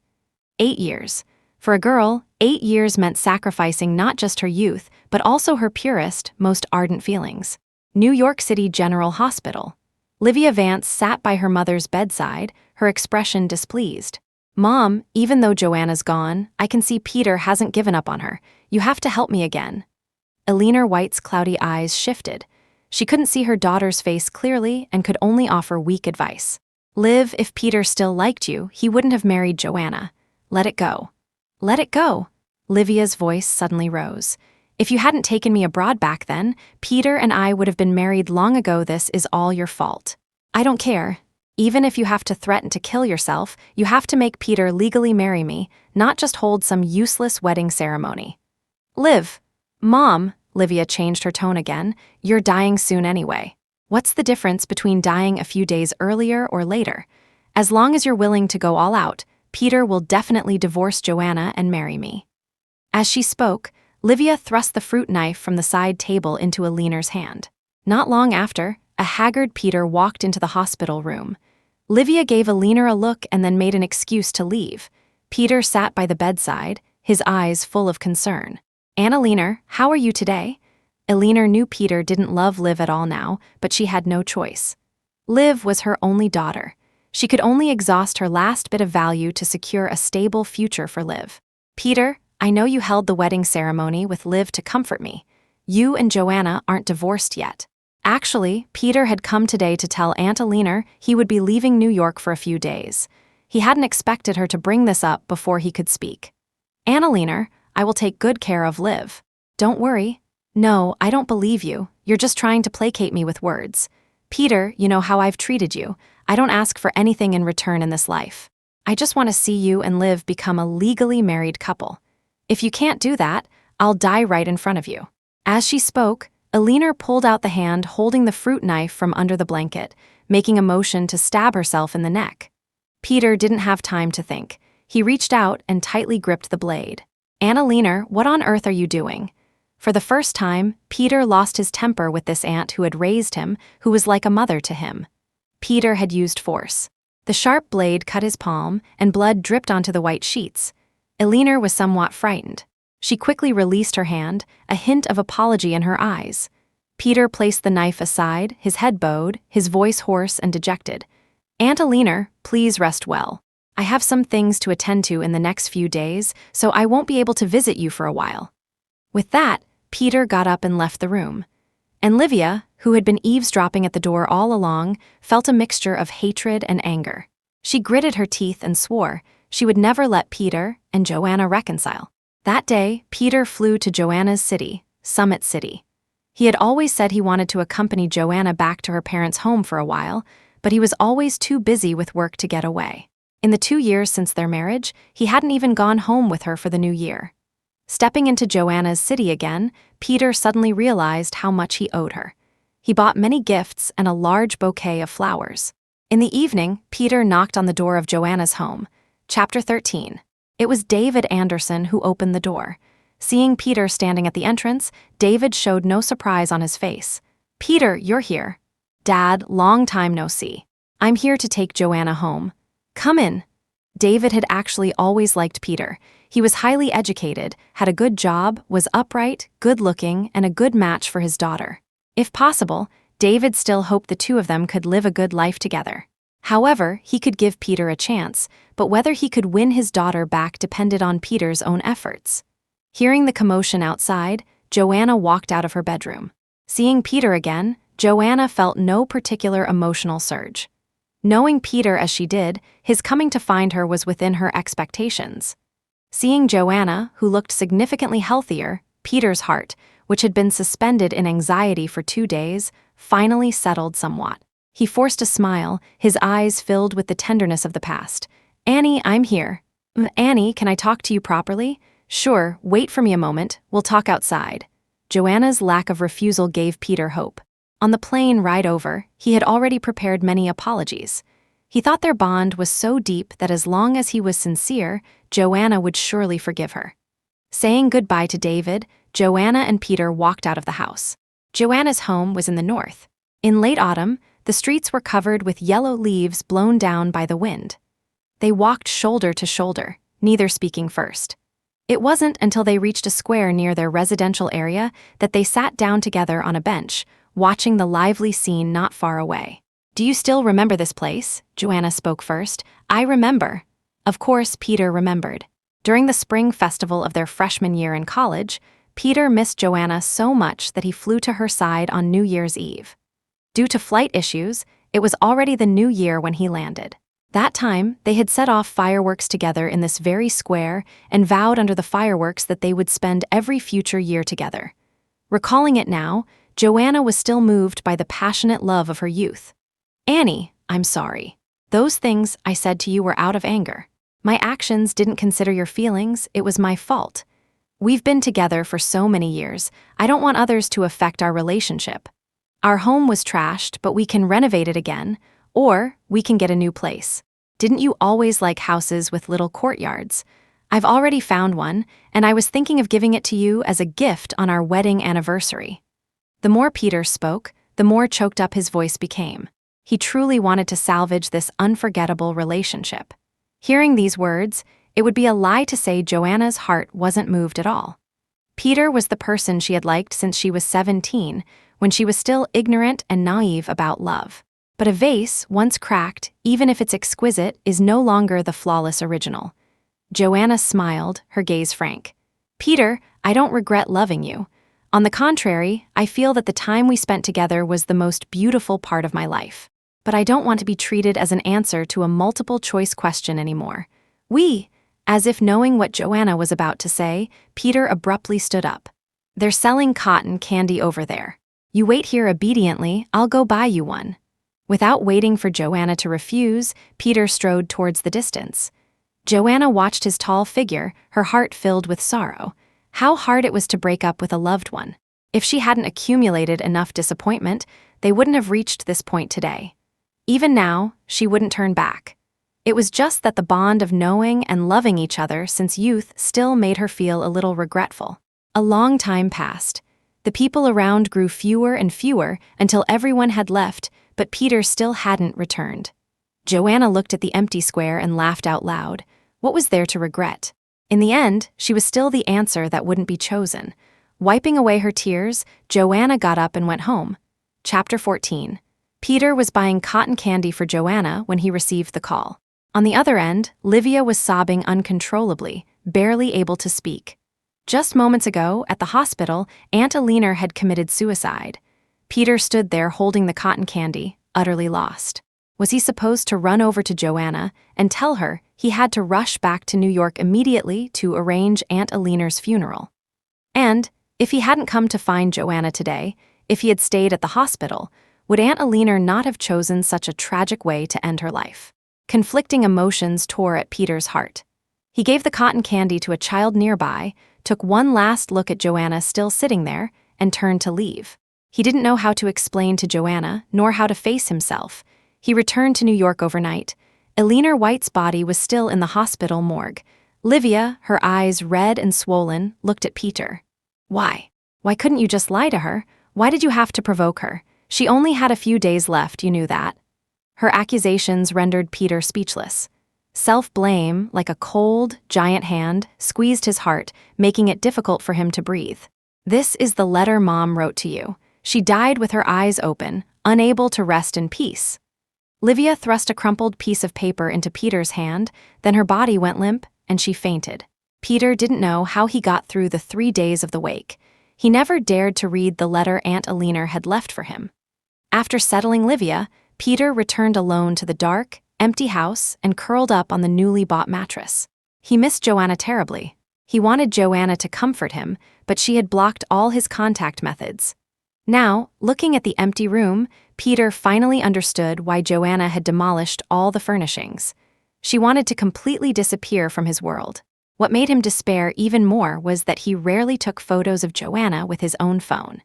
8 years. For a girl, 8 years meant sacrificing not just her youth, but also her purest, most ardent feelings. New York City General Hospital. Livia Vance sat by her mother's bedside, her expression displeased. Mom, even though Joanna's gone, I can see Peter hasn't given up on her. You have to help me again. Alina White's cloudy eyes shifted. She couldn't see her daughter's face clearly and could only offer weak advice. Liv, if Peter still liked you, he wouldn't have married Joanna. Let it go. Let it go. Livia's voice suddenly rose. If you hadn't taken me abroad back then, Peter and I would have been married long ago. This is all your fault. I don't care. Even if you have to threaten to kill yourself, you have to make Peter legally marry me, not just hold some useless wedding ceremony. Liv. Mom, Livia changed her tone again, you're dying soon anyway. What's the difference between dying a few days earlier or later? As long as you're willing to go all out, Peter will definitely divorce Joanna and marry me. As she spoke, Livia thrust the fruit knife from the side table into Alina's hand. Not long after, a haggard Peter walked into the hospital room. Livia gave Alina a look and then made an excuse to leave. Peter sat by the bedside, his eyes full of concern. "Annalena, how are you today?" Alina knew Peter didn't love Liv at all now, but she had no choice. Liv was her only daughter. She could only exhaust her last bit of value to secure a stable future for Liv. "Peter, I know you held the wedding ceremony with Liv to comfort me. You and Joanna aren't divorced yet." Actually, Peter had come today to tell Aunt Alina he would be leaving New York for a few days. He hadn't expected her to bring this up before he could speak. "Annalena, I will take good care of Liv. Don't worry." "No, I don't believe you. You're just trying to placate me with words. Peter, you know how I've treated you. I don't ask for anything in return in this life. I just want to see you and Liv become a legally married couple. If you can't do that, I'll die right in front of you." As she spoke, Alina pulled out the hand holding the fruit knife from under the blanket, making a motion to stab herself in the neck. Peter didn't have time to think. He reached out and tightly gripped the blade. "Annalena, what on earth are you doing?" For the first time, Peter lost his temper with this aunt who had raised him, who was like a mother to him. Peter had used force. The sharp blade cut his palm, and blood dripped onto the white sheets. Alina was somewhat frightened. She quickly released her hand, a hint of apology in her eyes. Peter placed the knife aside, his head bowed, his voice hoarse and dejected. "Aunt Alina, please rest well. I have some things to attend to in the next few days, so I won't be able to visit you for a while." With that, Peter got up and left the room. And Livia, who had been eavesdropping at the door all along, felt a mixture of hatred and anger. She gritted her teeth and swore she would never let Peter and Joanna reconcile. That day, Peter flew to Joanna's city, Summit City. He had always said he wanted to accompany Joanna back to her parents' home for a while, but he was always too busy with work to get away. In the 2 years since their marriage, he hadn't even gone home with her for the new year. Stepping into Joanna's city again, Peter suddenly realized how much he owed her. He bought many gifts and a large bouquet of flowers. In the evening, Peter knocked on the door of Joanna's home. Chapter 13. It was David Anderson who opened the door. Seeing Peter standing at the entrance, David showed no surprise on his face. "Peter, you're here." "Dad, long time no see. I'm here to take Joanna home." "Come in." David had actually always liked Peter. He was highly educated, had a good job, was upright, good-looking, and a good match for his daughter. If possible, David still hoped the two of them could live a good life together. However, he could give Peter a chance, but whether he could win his daughter back depended on Peter's own efforts. Hearing the commotion outside, Joanna walked out of her bedroom. Seeing Peter again, Joanna felt no particular emotional surge. Knowing Peter as she did, his coming to find her was within her expectations. Seeing Joanna, who looked significantly healthier, Peter's heart, which had been suspended in anxiety for 2 days, finally settled somewhat. He forced a smile, his eyes filled with the tenderness of the past. "Annie, I'm here." "Annie, can I talk to you properly?" "Sure, wait for me a moment, we'll talk outside." Joanna's lack of refusal gave Peter hope. On the plane ride over, he had already prepared many apologies. He thought their bond was so deep that as long as he was sincere, Joanna would surely forgive her. Saying goodbye to David, Joanna and Peter walked out of the house. Joanna's home was in the north. In late autumn, the streets were covered with yellow leaves blown down by the wind. They walked shoulder to shoulder, neither speaking first. It wasn't until they reached a square near their residential area that they sat down together on a bench, watching the lively scene not far away. "Do you still remember this place?" Joanna spoke first. "I remember." Of course, Peter remembered. During the spring festival of their freshman year in college, Peter missed Joanna so much that he flew to her side on New Year's Eve. Due to flight issues, it was already the new year when he landed. That time, they had set off fireworks together in this very square and vowed under the fireworks that they would spend every future year together. Recalling it now, Joanna was still moved by the passionate love of her youth. "Annie, I'm sorry. Those things I said to you were out of anger. My actions didn't consider your feelings, it was my fault. We've been together for so many years, I don't want others to affect our relationship. Our home was trashed, but we can renovate it again, or we can get a new place. Didn't you always like houses with little courtyards? I've already found one, and I was thinking of giving it to you as a gift on our wedding anniversary." The more Peter spoke, the more choked up his voice became. He truly wanted to salvage this unforgettable relationship. Hearing these words, it would be a lie to say Joanna's heart wasn't moved at all. Peter was the person she had liked since she was 17, when she was still ignorant and naive about love. But a vase, once cracked, even if it's exquisite, is no longer the flawless original. Joanna smiled, her gaze frank. "Peter, I don't regret loving you. On the contrary, I feel that the time we spent together was the most beautiful part of my life. But I don't want to be treated as an answer to a multiple-choice question anymore." As if knowing what Joanna was about to say, Peter abruptly stood up. "They're selling cotton candy over there. You wait here obediently, I'll go buy you one." Without waiting for Joanna to refuse, Peter strode towards the distance. Joanna watched his tall figure, her heart filled with sorrow. How hard it was to break up with a loved one. If she hadn't accumulated enough disappointment, they wouldn't have reached this point today. Even now, she wouldn't turn back. It was just that the bond of knowing and loving each other since youth still made her feel a little regretful. A long time passed. The people around grew fewer and fewer until everyone had left, but Peter still hadn't returned. Joanna looked at the empty square and laughed out loud. What was there to regret? In the end, she was still the answer that wouldn't be chosen. Wiping away her tears, Joanna got up and went home. Chapter 14. Peter was buying cotton candy for Joanna when he received the call. On the other end, Livia was sobbing uncontrollably, barely able to speak. Just moments ago, at the hospital, Aunt Alina had committed suicide. Peter stood there holding the cotton candy, utterly lost. Was he supposed to run over to Joanna and tell her he had to rush back to New York immediately to arrange Aunt Alina's funeral? And, if he hadn't come to find Joanna today, if he had stayed at the hospital, would Aunt Alina not have chosen such a tragic way to end her life? Conflicting emotions tore at Peter's heart. He gave the cotton candy to a child nearby, took one last look at Joanna still sitting there, and turned to leave. He didn't know how to explain to Joanna, nor how to face himself. He returned to New York overnight. Alina White's body was still in the hospital morgue. Livia, her eyes red and swollen, looked at Peter. Why? Why couldn't you just lie to her? Why did you have to provoke her? She only had a few days left, you knew that. Her accusations rendered Peter speechless. Self-blame, like a cold, giant hand, squeezed his heart, making it difficult for him to breathe. "This is the letter Mom wrote to you. She died with her eyes open, unable to rest in peace." Livia thrust a crumpled piece of paper into Peter's hand, then her body went limp, and she fainted. Peter didn't know how he got through the 3 days of the wake. He never dared to read the letter Aunt Alina had left for him. After settling Livia, Peter returned alone to the dark, empty house and curled up on the newly bought mattress. He missed Joanna terribly. He wanted Joanna to comfort him, but she had blocked all his contact methods. Now, looking at the empty room, Peter finally understood why Joanna had demolished all the furnishings. She wanted to completely disappear from his world. What made him despair even more was that he rarely took photos of Joanna with his own phone.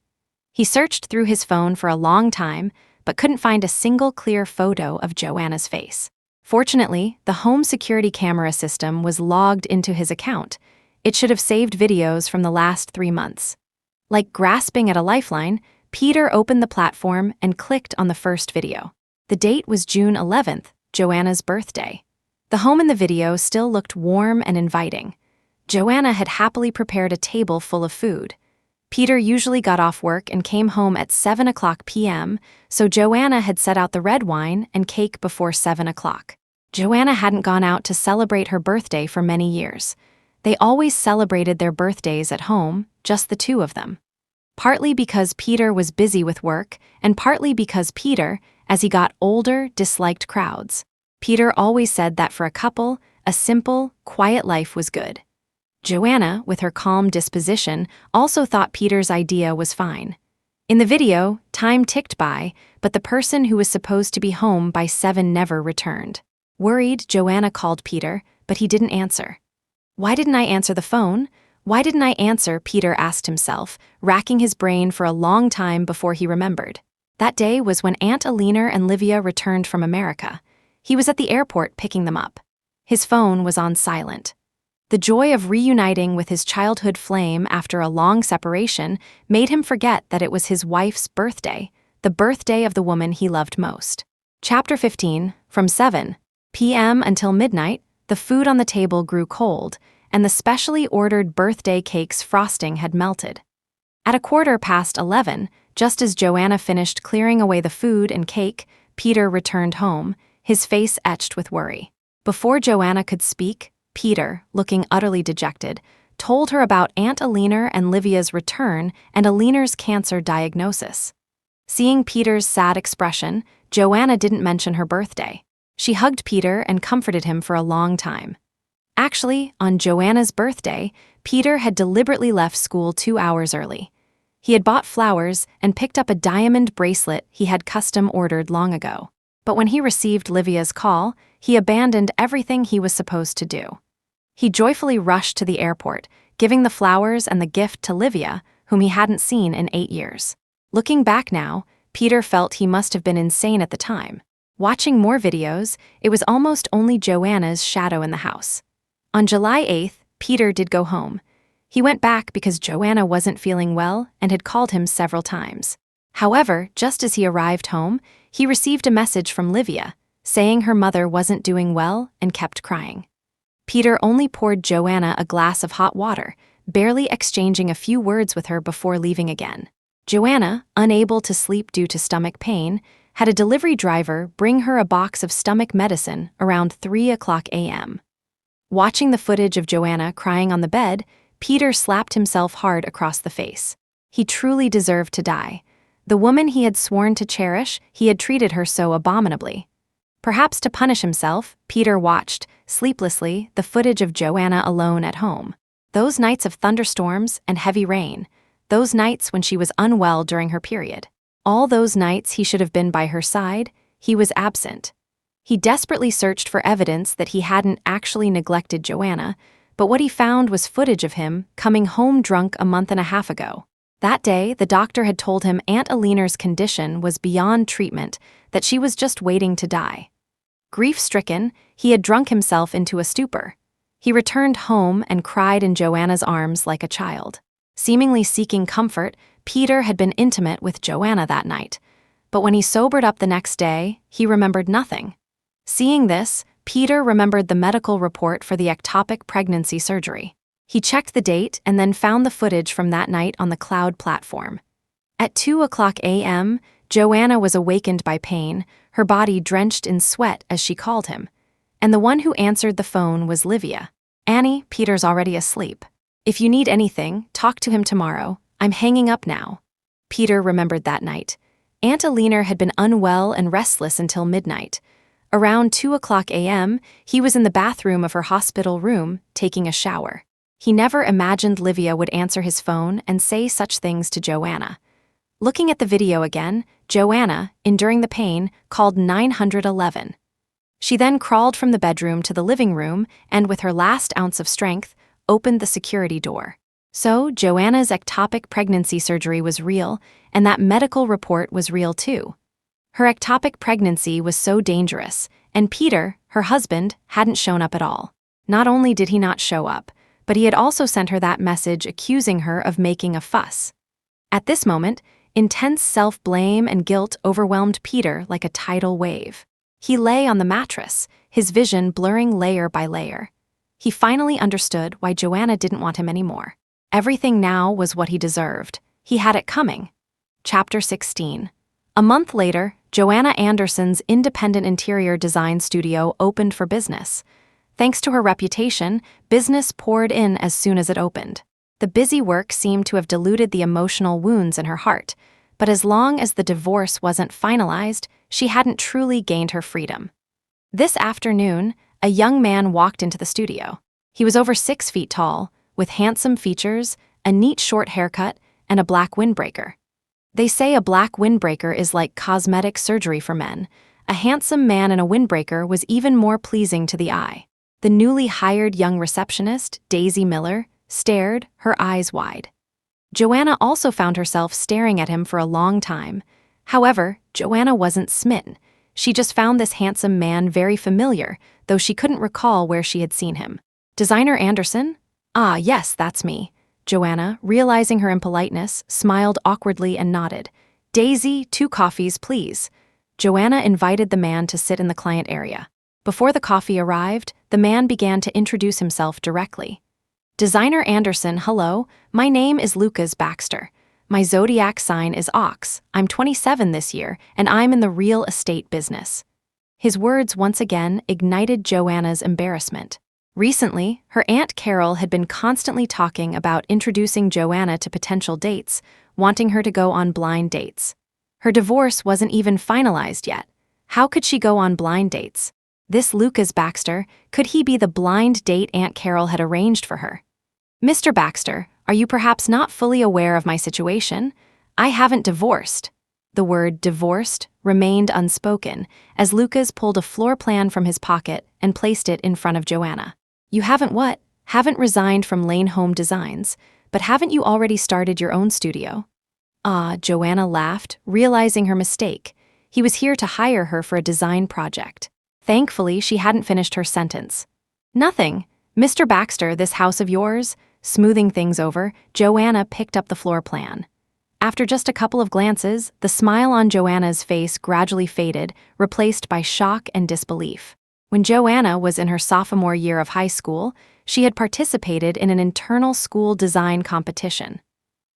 He searched through his phone for a long time, but couldn't find a single clear photo of Joanna's face. Fortunately, the home security camera system was logged into his account. It should have saved videos from the last 3 months. Like grasping at a lifeline, Peter opened the platform and clicked on the first video. The date was June 11th, Joanna's birthday. The home in the video still looked warm and inviting. Joanna had happily prepared a table full of food. Peter usually got off work and came home at 7 o'clock p.m., so Joanna had set out the red wine and cake before 7 o'clock. Joanna hadn't gone out to celebrate her birthday for many years. They always celebrated their birthdays at home, just the two of them. Partly because Peter was busy with work, and partly because Peter, as he got older, disliked crowds. Peter always said that for a couple, a simple, quiet life was good. Joanna, with her calm disposition, also thought Peter's idea was fine. In the video, time ticked by, but the person who was supposed to be home by 7 never returned. Worried, Joanna called Peter, but he didn't answer. Why didn't I answer the phone? Why didn't I answer? Peter asked himself, racking his brain for a long time before he remembered. That day was when Aunt Alina and Livia returned from America. He was at the airport picking them up. His phone was on silent. The joy of reuniting with his childhood flame after a long separation made him forget that it was his wife's birthday, the birthday of the woman he loved most. Chapter 15, from 7 p.m. until midnight, the food on the table grew cold, and the specially ordered birthday cake's frosting had melted. At 11:15, just as Joanna finished clearing away the food and cake, Peter returned home, his face etched with worry. Before Joanna could speak, Peter, looking utterly dejected, told her about Aunt Alina and Livia's return and Alina's cancer diagnosis. Seeing Peter's sad expression, Joanna didn't mention her birthday. She hugged Peter and comforted him for a long time. Actually, on Joanna's birthday, Peter had deliberately left school 2 hours early. He had bought flowers and picked up a diamond bracelet he had custom ordered long ago. But when he received Livia's call, he abandoned everything he was supposed to do. He joyfully rushed to the airport, giving the flowers and the gift to Livia, whom he hadn't seen in 8 years. Looking back now, Peter felt he must have been insane at the time. Watching more videos, it was almost only Joanna's shadow in the house. On July 8th, Peter did go home. He went back because Joanna wasn't feeling well and had called him several times. However, just as he arrived home, he received a message from Livia, saying her mother wasn't doing well and kept crying. Peter only poured Joanna a glass of hot water, barely exchanging a few words with her before leaving again. Joanna, unable to sleep due to stomach pain, had a delivery driver bring her a box of stomach medicine around 3:00 a.m. Watching the footage of Joanna crying on the bed, Peter slapped himself hard across the face. He truly deserved to die. The woman he had sworn to cherish, he had treated her so abominably. Perhaps to punish himself, Peter watched, sleeplessly, the footage of Joanna alone at home. Those nights of thunderstorms and heavy rain, those nights when she was unwell during her period. All those nights he should have been by her side, he was absent. He desperately searched for evidence that he hadn't actually neglected Joanna, but what he found was footage of him coming home drunk a month and a half ago. That day, the doctor had told him Aunt Alina's condition was beyond treatment, that she was just waiting to die. Grief-stricken, he had drunk himself into a stupor. He returned home and cried in Joanna's arms like a child. Seemingly seeking comfort, Peter had been intimate with Joanna that night. But when he sobered up the next day, he remembered nothing. Seeing this, Peter remembered the medical report for the ectopic pregnancy surgery. He checked the date and then found the footage from that night on the cloud platform. At 2:00 a.m., Joanna was awakened by pain, her body drenched in sweat as she called him. And the one who answered the phone was Livia. "Annie, Peter's already asleep. If you need anything, talk to him tomorrow. I'm hanging up now." Peter remembered that night. Aunt Alina had been unwell and restless until midnight. Around 2:00 a.m., he was in the bathroom of her hospital room, taking a shower. He never imagined Livia would answer his phone and say such things to Joanna. Looking at the video again, Joanna, enduring the pain, called 911. She then crawled from the bedroom to the living room and, with her last ounce of strength, opened the security door. So, Joanna's ectopic pregnancy surgery was real, and that medical report was real too. Her ectopic pregnancy was so dangerous, and Peter, her husband, hadn't shown up at all. Not only did he not show up, but he had also sent her that message accusing her of making a fuss. At this moment, intense self-blame and guilt overwhelmed Peter like a tidal wave. He lay on the mattress, his vision blurring layer by layer. He finally understood why Joanna didn't want him anymore. Everything now was what he deserved. He had it coming. Chapter 16. A month later, Joanna Anderson's independent interior design studio opened for business. Thanks to her reputation, business poured in as soon as it opened. The busy work seemed to have diluted the emotional wounds in her heart, but as long as the divorce wasn't finalized, she hadn't truly gained her freedom. This afternoon, a young man walked into the studio. He was over 6 feet tall, with handsome features, a neat short haircut, and a black windbreaker. They say a black windbreaker is like cosmetic surgery for men. A handsome man in a windbreaker was even more pleasing to the eye. The newly hired young receptionist, Daisy Miller, stared, her eyes wide. Joanna also found herself staring at him for a long time. However, Joanna wasn't smitten. She just found this handsome man very familiar, though she couldn't recall where she had seen him. "Designer Anderson? Ah, yes, that's me." Joanna, realizing her impoliteness, smiled awkwardly and nodded. Daisy, 2 coffees, please. Joanna invited the man to sit in the client area. Before the coffee arrived, the man began to introduce himself directly. Designer Anderson, hello, my name is Lucas Baxter. My zodiac sign is Ox. I'm 27 this year, and I'm in the real estate business. His words once again ignited Joanna's embarrassment. Recently, her Aunt Carol had been constantly talking about introducing Joanna to potential dates, wanting her to go on blind dates. Her divorce wasn't even finalized yet. How could she go on blind dates? This Lucas Baxter, could he be the blind date Aunt Carol had arranged for her? Mr. Baxter, are you perhaps not fully aware of my situation? I haven't divorced. The word divorced remained unspoken as Lucas pulled a floor plan from his pocket and placed it in front of Joanna. You haven't what? Haven't resigned from Lane Home Designs, but haven't you already started your own studio? Joanna laughed, realizing her mistake. He was here to hire her for a design project. Thankfully, she hadn't finished her sentence. Nothing. Mr. Baxter, this house of yours? Smoothing things over, Joanna picked up the floor plan. After just a couple of glances, the smile on Joanna's face gradually faded, replaced by shock and disbelief. When Joanna was in her sophomore year of high school, she had participated in an internal school design competition.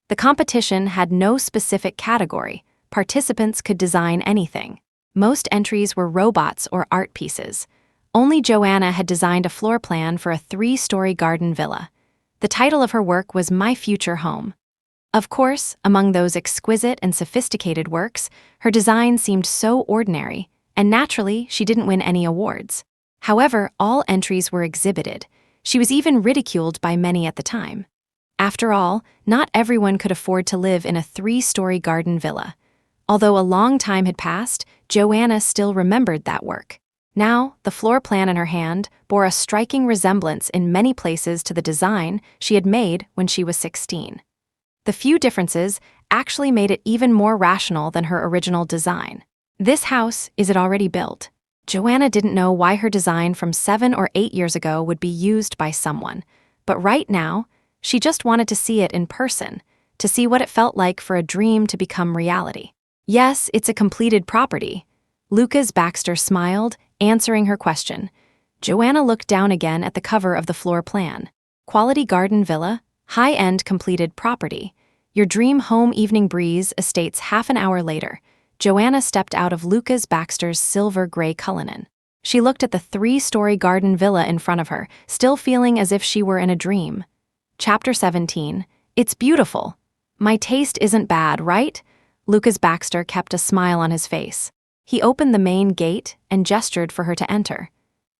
The competition had no specific category. Participants could design anything. Most entries were robots or art pieces. Only Joanna had designed a floor plan for a 3-story garden villa. The title of her work was My Future Home. Of course, among those exquisite and sophisticated works, her design seemed so ordinary, and naturally, she didn't win any awards. However, all entries were exhibited. She was even ridiculed by many at the time. After all, not everyone could afford to live in a 3-story garden villa. Although a long time had passed, Joanna still remembered that work. Now, the floor plan in her hand bore a striking resemblance in many places to the design she had made when she was 16. The few differences actually made it even more rational than her original design. This house, is it already built? Joanna didn't know why her design from 7 or 8 years ago would be used by someone, but right now, she just wanted to see it in person, to see what it felt like for a dream to become reality. Yes, it's a completed property. Lucas Baxter smiled, answering her question. Joanna looked down again at the cover of the floor plan. Quality garden villa, high-end completed property. Your dream home evening breeze estates half an hour later. Joanna stepped out of Lucas Baxter's silver-gray Cullinan. She looked at the 3-story garden villa in front of her, still feeling as if she were in a dream. Chapter 17. It's beautiful. My taste isn't bad, right? Lucas Baxter kept a smile on his face. He opened the main gate and gestured for her to enter.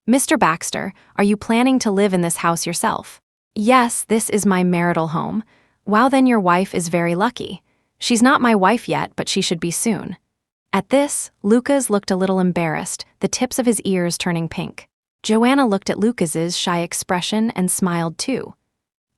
Mr. Baxter, are you planning to live in this house yourself? Yes, this is my marital home. Wow, then your wife is very lucky. She's not my wife yet, but she should be soon. At this, Lucas looked a little embarrassed, the tips of his ears turning pink. Joanna looked at Lucas's shy expression and smiled too.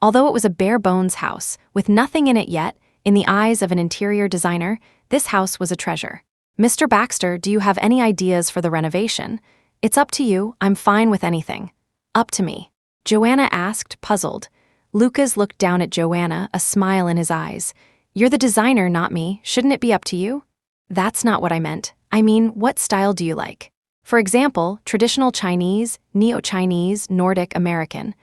Although it was a bare-bones house, with nothing in it yet, in the eyes of an interior designer, this house was a treasure. Mr. Baxter, do you have any ideas for the renovation? It's up to you, I'm fine with anything. Up to me. Joanna asked, puzzled. Lucas looked down at Joanna, a smile in his eyes. You're the designer, not me. Shouldn't it be up to you? That's not what I meant. I mean, what style do you like? For example, traditional Chinese, neo-Chinese, Nordic, American.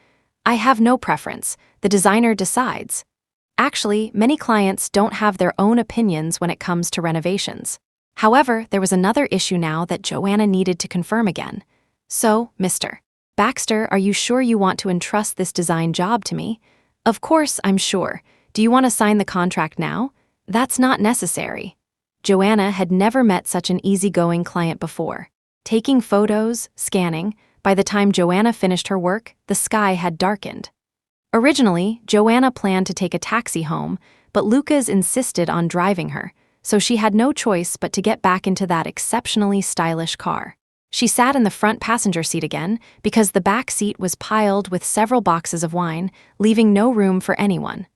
I have no preference. The designer decides. Actually, many clients don't have their own opinions when it comes to renovations. However, there was another issue now that Joanna needed to confirm again. So, Mr. Baxter, are you sure you want to entrust this design job to me? Of course, I'm sure. Do you want to sign the contract now? That's not necessary. Joanna had never met such an easygoing client before. Taking photos, scanning, by the time Joanna finished her work, the sky had darkened. Originally, Joanna planned to take a taxi home, but Lucas insisted on driving her, so she had no choice but to get back into that exceptionally stylish car. She sat in the front passenger seat again because the back seat was piled with several boxes of wine, leaving no room for anyone.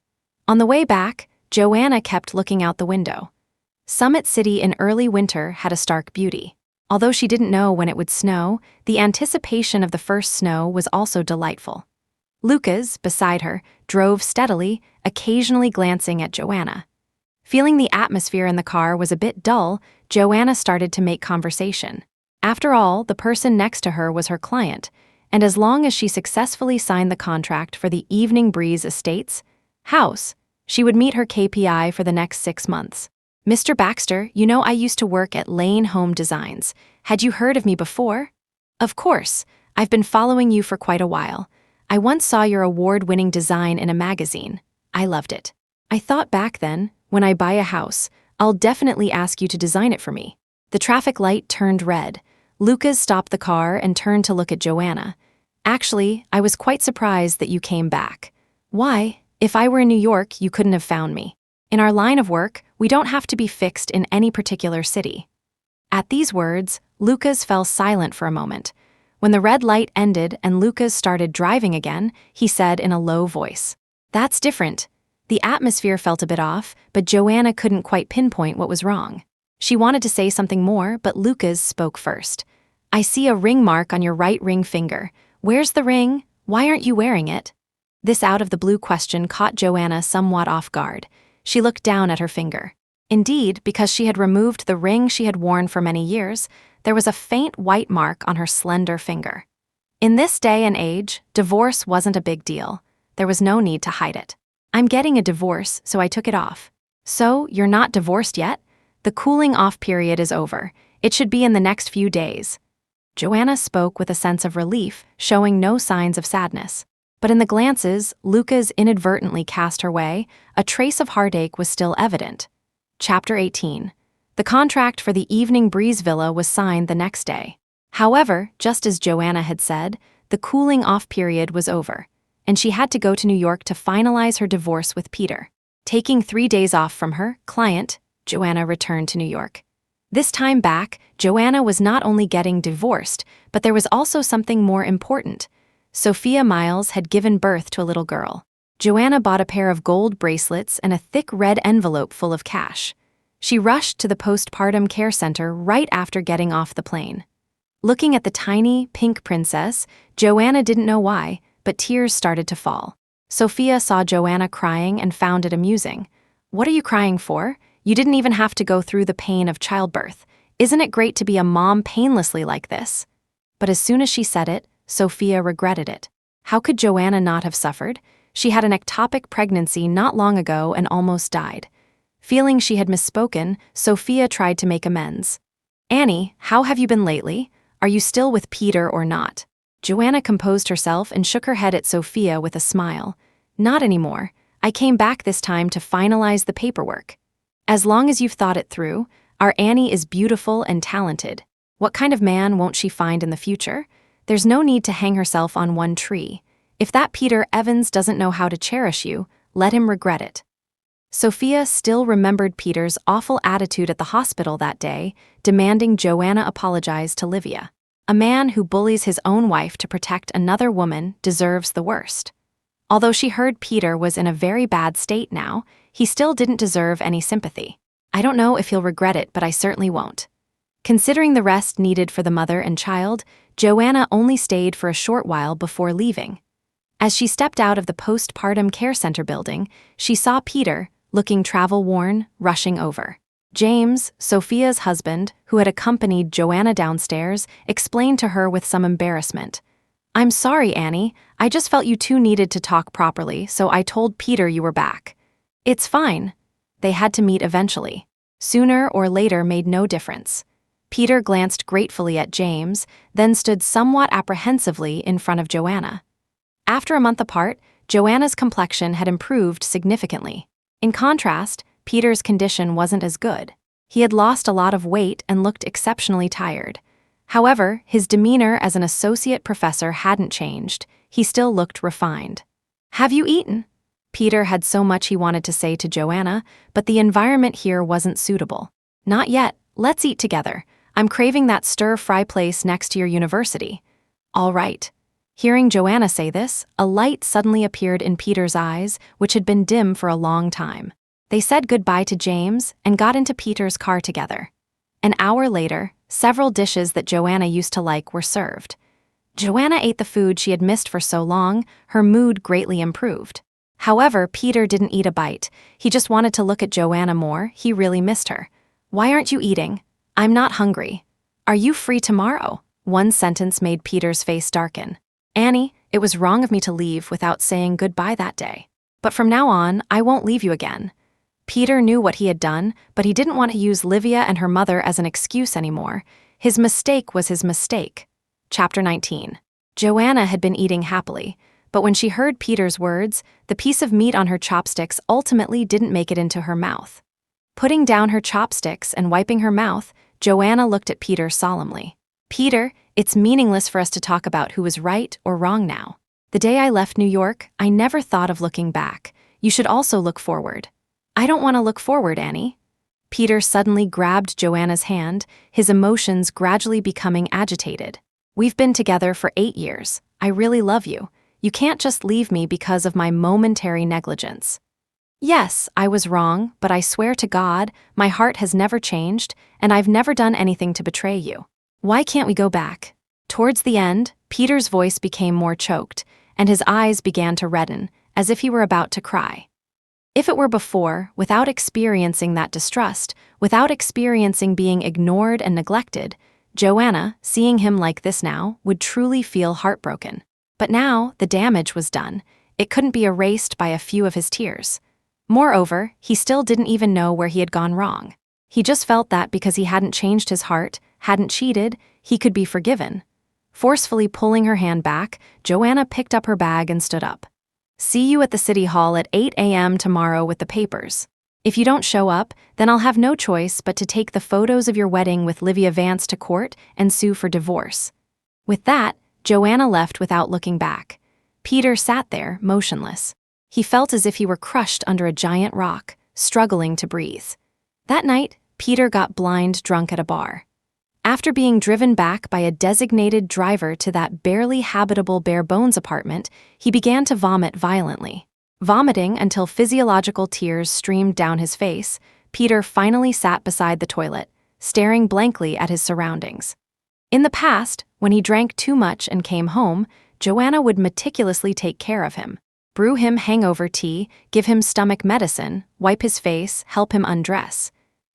On the way back, Joanna kept looking out the window. Summit City in early winter had a stark beauty. Although she didn't know when it would snow, the anticipation of the first snow was also delightful. Lucas, beside her, drove steadily, occasionally glancing at Joanna. Feeling the atmosphere in the car was a bit dull, Joanna started to make conversation. After all, the person next to her was her client, and as long as she successfully signed the contract for the Evening Breeze Estates house, she would meet her KPI for the next 6 months. Mr. Baxter, you know I used to work at Lane Home Designs. Had you heard of me before? Of course. I've been following you for quite a while. I once saw your award-winning design in a magazine. I loved it. I thought back then, when I buy a house, I'll definitely ask you to design it for me. The traffic light turned red. Lucas stopped the car and turned to look at Joanna. Actually, I was quite surprised that you came back. Why? If I were in New York, you couldn't have found me. In our line of work, we don't have to be fixed in any particular city. At these words, Lucas fell silent for a moment. When the red light ended and Lucas started driving again, he said in a low voice, "That's different." The atmosphere felt a bit off, but Joanna couldn't quite pinpoint what was wrong. She wanted to say something more, but Lucas spoke first. "I see a ring mark on your right ring finger. Where's the ring? Why aren't you wearing it?" This out-of-the-blue question caught Joanna somewhat off guard. She looked down at her finger. Indeed, because she had removed the ring she had worn for many years, there was a faint white mark on her slender finger. In this day and age, divorce wasn't a big deal. There was no need to hide it. "I'm getting a divorce, so I took it off." "So, you're not divorced yet? The cooling-off period is over. It should be in the next few days." Joanna spoke with a sense of relief, showing no signs of sadness. But in the glances Lucas inadvertently cast her way, a trace of heartache was still evident. Chapter 18. The contract for the Evening Breeze Villa was signed the next day. However, just as Joanna had said, the cooling-off period was over, and she had to go to New York to finalize her divorce with Peter. Taking 3 days off from her client, Joanna returned to New York. This time back, Joanna was not only getting divorced, but there was also something more important. Sophia Miles had given birth to a little girl. Joanna bought a pair of gold bracelets and a thick red envelope full of cash. She rushed to the postpartum care center right after getting off the plane. Looking at the tiny, pink princess, Joanna didn't know why, but tears started to fall. Sophia saw Joanna crying and found it amusing. "What are you crying for? You didn't even have to go through the pain of childbirth. Isn't it great to be a mom painlessly like this?" But as soon as she said it, Sophia regretted it. How could Joanna not have suffered? She had an ectopic pregnancy not long ago and almost died. Feeling she had misspoken, Sophia tried to make amends. "Annie, how have you been lately? Are you still with Peter or not?" Joanna composed herself and shook her head at Sophia with a smile. "Not anymore. I came back this time to finalize the paperwork. As long as you've thought it through, our Annie is beautiful and talented. What kind of man won't she find in the future? There's no need to hang herself on one tree. If that Peter Evans doesn't know how to cherish you, let him regret it." Sophia still remembered Peter's awful attitude at the hospital that day, demanding Joanna apologize to Livia. A man who bullies his own wife to protect another woman deserves the worst. Although she heard Peter was in a very bad state now, he still didn't deserve any sympathy. "I don't know if he'll regret it, but I certainly won't." Considering the rest needed for the mother and child, Joanna only stayed for a short while before leaving. As she stepped out of the postpartum care center building, she saw Peter, looking travel-worn, rushing over. James, Sophia's husband, who had accompanied Joanna downstairs, explained to her with some embarrassment. "I'm sorry, Annie. I just felt you two needed to talk properly, so I told Peter you were back." "It's fine." They had to meet eventually. Sooner or later made no difference. Peter glanced gratefully at James, then stood somewhat apprehensively in front of Joanna. After a month apart, Joanna's complexion had improved significantly. In contrast, Peter's condition wasn't as good. He had lost a lot of weight and looked exceptionally tired. However, his demeanor as an associate professor hadn't changed. He still looked refined. "Have you eaten?" Peter had so much he wanted to say to Joanna, but the environment here wasn't suitable. "Not yet. Let's eat together. I'm craving that stir-fry place next to your university." "All right." Hearing Joanna say this, a light suddenly appeared in Peter's eyes, which had been dim for a long time. They said goodbye to James and got into Peter's car together. An hour later, several dishes that Joanna used to like were served. Joanna ate the food she had missed for so long, her mood greatly improved. However, Peter didn't eat a bite. He just wanted to look at Joanna more. He really missed her. "Why aren't you eating?" "I'm not hungry." "Are you free tomorrow?" One sentence made Peter's face darken. "Annie, it was wrong of me to leave without saying goodbye that day. But from now on, I won't leave you again." Peter knew what he had done, but he didn't want to use Livia and her mother as an excuse anymore. His mistake was his mistake. Chapter 19. Joanna had been eating happily, but when she heard Peter's words, the piece of meat on her chopsticks ultimately didn't make it into her mouth. Putting down her chopsticks and wiping her mouth, Joanna looked at Peter solemnly. "Peter, it's meaningless for us to talk about who was right or wrong now. The day I left New York, I never thought of looking back. You should also look forward." "I don't want to look forward, Annie." Peter suddenly grabbed Joanna's hand, his emotions gradually becoming agitated. "We've been together for 8 years. I really love you. You can't just leave me because of my momentary negligence." "Yes, I was wrong, but I swear to God, my heart has never changed, and I've never done anything to betray you. Why can't we go back?" Towards the end, Peter's voice became more choked, and his eyes began to redden, as if he were about to cry. If it were before, without experiencing that distrust, without experiencing being ignored and neglected, Joanna, seeing him like this now, would truly feel heartbroken. But now, the damage was done. It couldn't be erased by a few of his tears. Moreover, he still didn't even know where he had gone wrong. He just felt that because he hadn't changed his heart, hadn't cheated, he could be forgiven. Forcefully pulling her hand back, Joanna picked up her bag and stood up. "See you at the city hall at 8 a.m. tomorrow with the papers. If you don't show up, then I'll have no choice but to take the photos of your wedding with Livia Vance to court and sue for divorce." With that, Joanna left without looking back. Peter sat there, motionless. He felt as if he were crushed under a giant rock, struggling to breathe. That night, Peter got blind drunk at a bar. After being driven back by a designated driver to that barely habitable bare-bones apartment, he began to vomit violently. Vomiting until physiological tears streamed down his face, Peter finally sat beside the toilet, staring blankly at his surroundings. In the past, when he drank too much and came home, Joanna would meticulously take care of him, brew him hangover tea, give him stomach medicine, wipe his face, help him undress.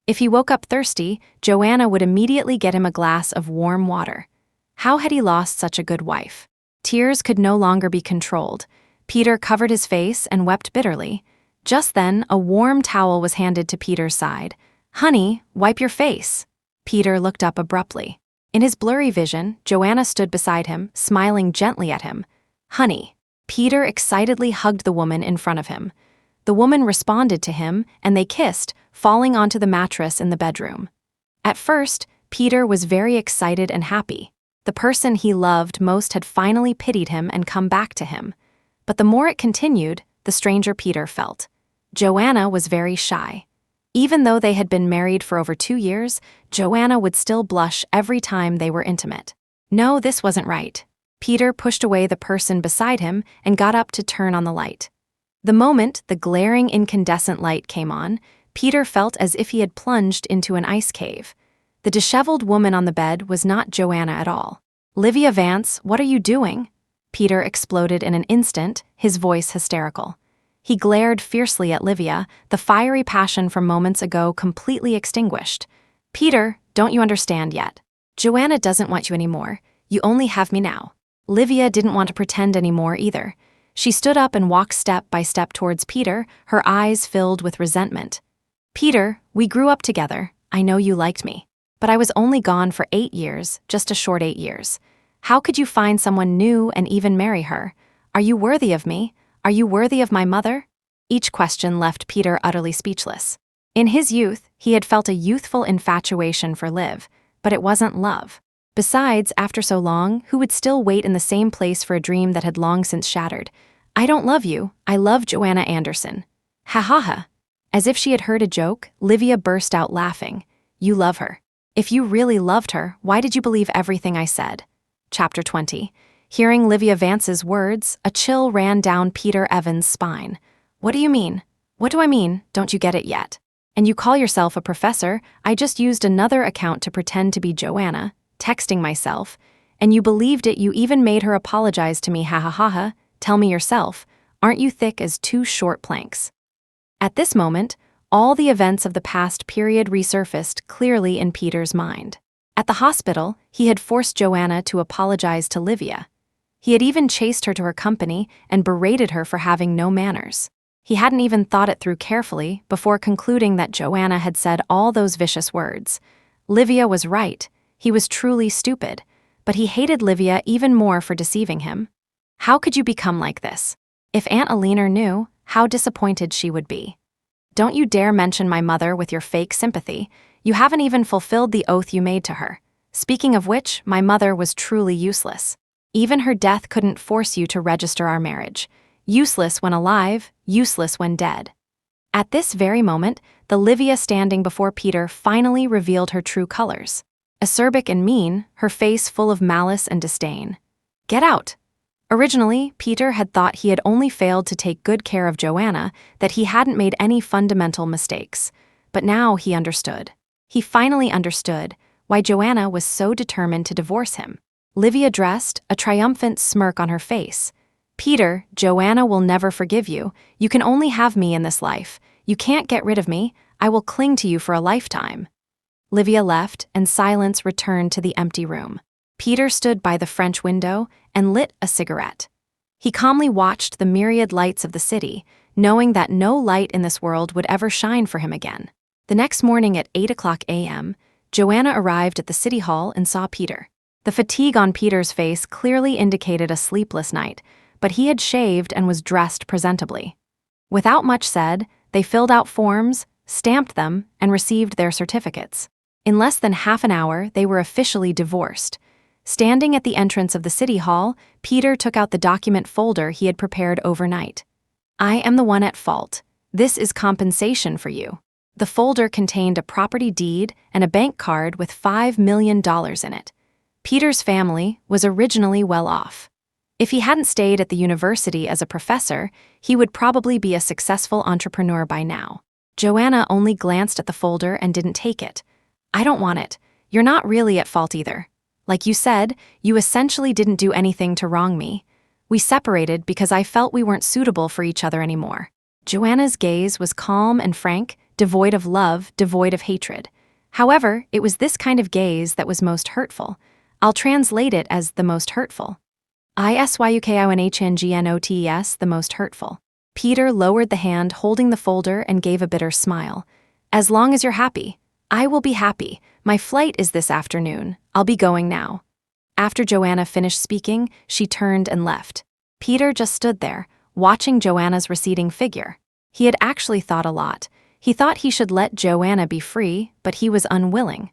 If he woke up thirsty, Joanna would immediately get him a glass of warm water. How had he lost such a good wife? Tears could no longer be controlled. Peter covered his face and wept bitterly. Just then, a warm towel was handed to Peter's side. "Honey, wipe your face." Peter looked up abruptly. In his blurry vision, Joanna stood beside him, smiling gently at him. "Honey." Peter excitedly hugged the woman in front of him. The woman responded to him, and they kissed, falling onto the mattress in the bedroom. At first, Peter was very excited and happy. The person he loved most had finally pitied him and come back to him. But the more it continued, the stranger Peter felt. Joanna was very shy. Even though they had been married for over 2 years, Joanna would still blush every time they were intimate. No, this wasn't right. Peter pushed away the person beside him and got up to turn on the light. The moment the glaring incandescent light came on, Peter felt as if he had plunged into an ice cave. The disheveled woman on the bed was not Joanna at all. "Livia Vance, what are you doing?" Peter exploded in an instant, his voice hysterical. He glared fiercely at Livia, the fiery passion from moments ago completely extinguished. "Peter, don't you understand yet? Joanna doesn't want you anymore. You only have me now." Livia didn't want to pretend anymore either. She stood up and walked step by step towards Peter, her eyes filled with resentment. "Peter, we grew up together. I know you liked me. But I was only gone for 8 years, just a short 8 years. How could you find someone new and even marry her? Are you worthy of me? Are you worthy of my mother?" Each question left Peter utterly speechless. In his youth, he had felt a youthful infatuation for Liv, but it wasn't love. Besides, after so long, who would still wait in the same place for a dream that had long since shattered? "I don't love you, I love Joanna Anderson." "Ha ha ha." As if she had heard a joke, Livia burst out laughing. "You love her. If you really loved her, why did you believe everything I said?" Chapter 20. Hearing Livia Vance's words, a chill ran down Peter Evans' spine. "What do you mean?" "What do I mean? Don't you get it yet? And you call yourself a professor? I just used another account to pretend to be Joanna, texting myself, and you believed it. You even made her apologize to me. Ha ha ha ha. Tell me yourself. Aren't you thick as two short planks? At this moment, all the events of the past period resurfaced clearly in Peter's mind. At the hospital, he had forced Joanna to apologize to Livia. He had even chased her to her company and berated her for having no manners. He hadn't even thought it through carefully before concluding that Joanna had said all those vicious words. Livia was right. He was truly stupid. But he hated Livia even more for deceiving him. How could you become like this? If Aunt Alina knew, how disappointed she would be. Don't you dare mention my mother with your fake sympathy. You haven't even fulfilled the oath you made to her. Speaking of which, my mother was truly useless. Even her death couldn't force you to register our marriage. Useless when alive, useless when dead. At this very moment, the Livia standing before Peter finally revealed her true colors. Acerbic and mean, her face full of malice and disdain. Get out! Originally, Peter had thought he had only failed to take good care of Joanna, that he hadn't made any fundamental mistakes. But now he understood. He finally understood why Joanna was so determined to divorce him. Livia dressed, a triumphant smirk on her face. Peter, Joanna will never forgive you. You can only have me in this life. You can't get rid of me. I will cling to you for a lifetime. Livia left, and silence returned to the empty room. Peter stood by the French window and lit a cigarette. He calmly watched the myriad lights of the city, knowing that no light in this world would ever shine for him again. The next morning at 8 a.m., Joanna arrived at the city hall and saw Peter. The fatigue on Peter's face clearly indicated a sleepless night, but he had shaved and was dressed presentably. Without much said, they filled out forms, stamped them, and received their certificates. In less than half an hour, they were officially divorced. Standing at the entrance of the city hall, Peter took out the document folder he had prepared overnight. I am the one at fault. This is compensation for you. The folder contained a property deed and a bank card with $5 million in it. Peter's family was originally well off. If he hadn't stayed at the university as a professor, he would probably be a successful entrepreneur by now. Joanna only glanced at the folder and didn't take it. I don't want it. You're not really at fault either. Like you said, you essentially didn't do anything to wrong me. We separated because I felt we weren't suitable for each other anymore. Joanna's gaze was calm and frank, devoid of love, devoid of hatred. However, it was this kind of gaze that was most hurtful. I'll translate it as the most hurtful. ISYUKIONHNGNOTES, the most hurtful. Peter lowered the hand holding the folder and gave a bitter smile. As long as you're happy. I will be happy. My flight is this afternoon. I'll be going now. After Joanna finished speaking, she turned and left. Peter just stood there, watching Joanna's receding figure. He had actually thought a lot. He thought he should let Joanna be free, but he was unwilling.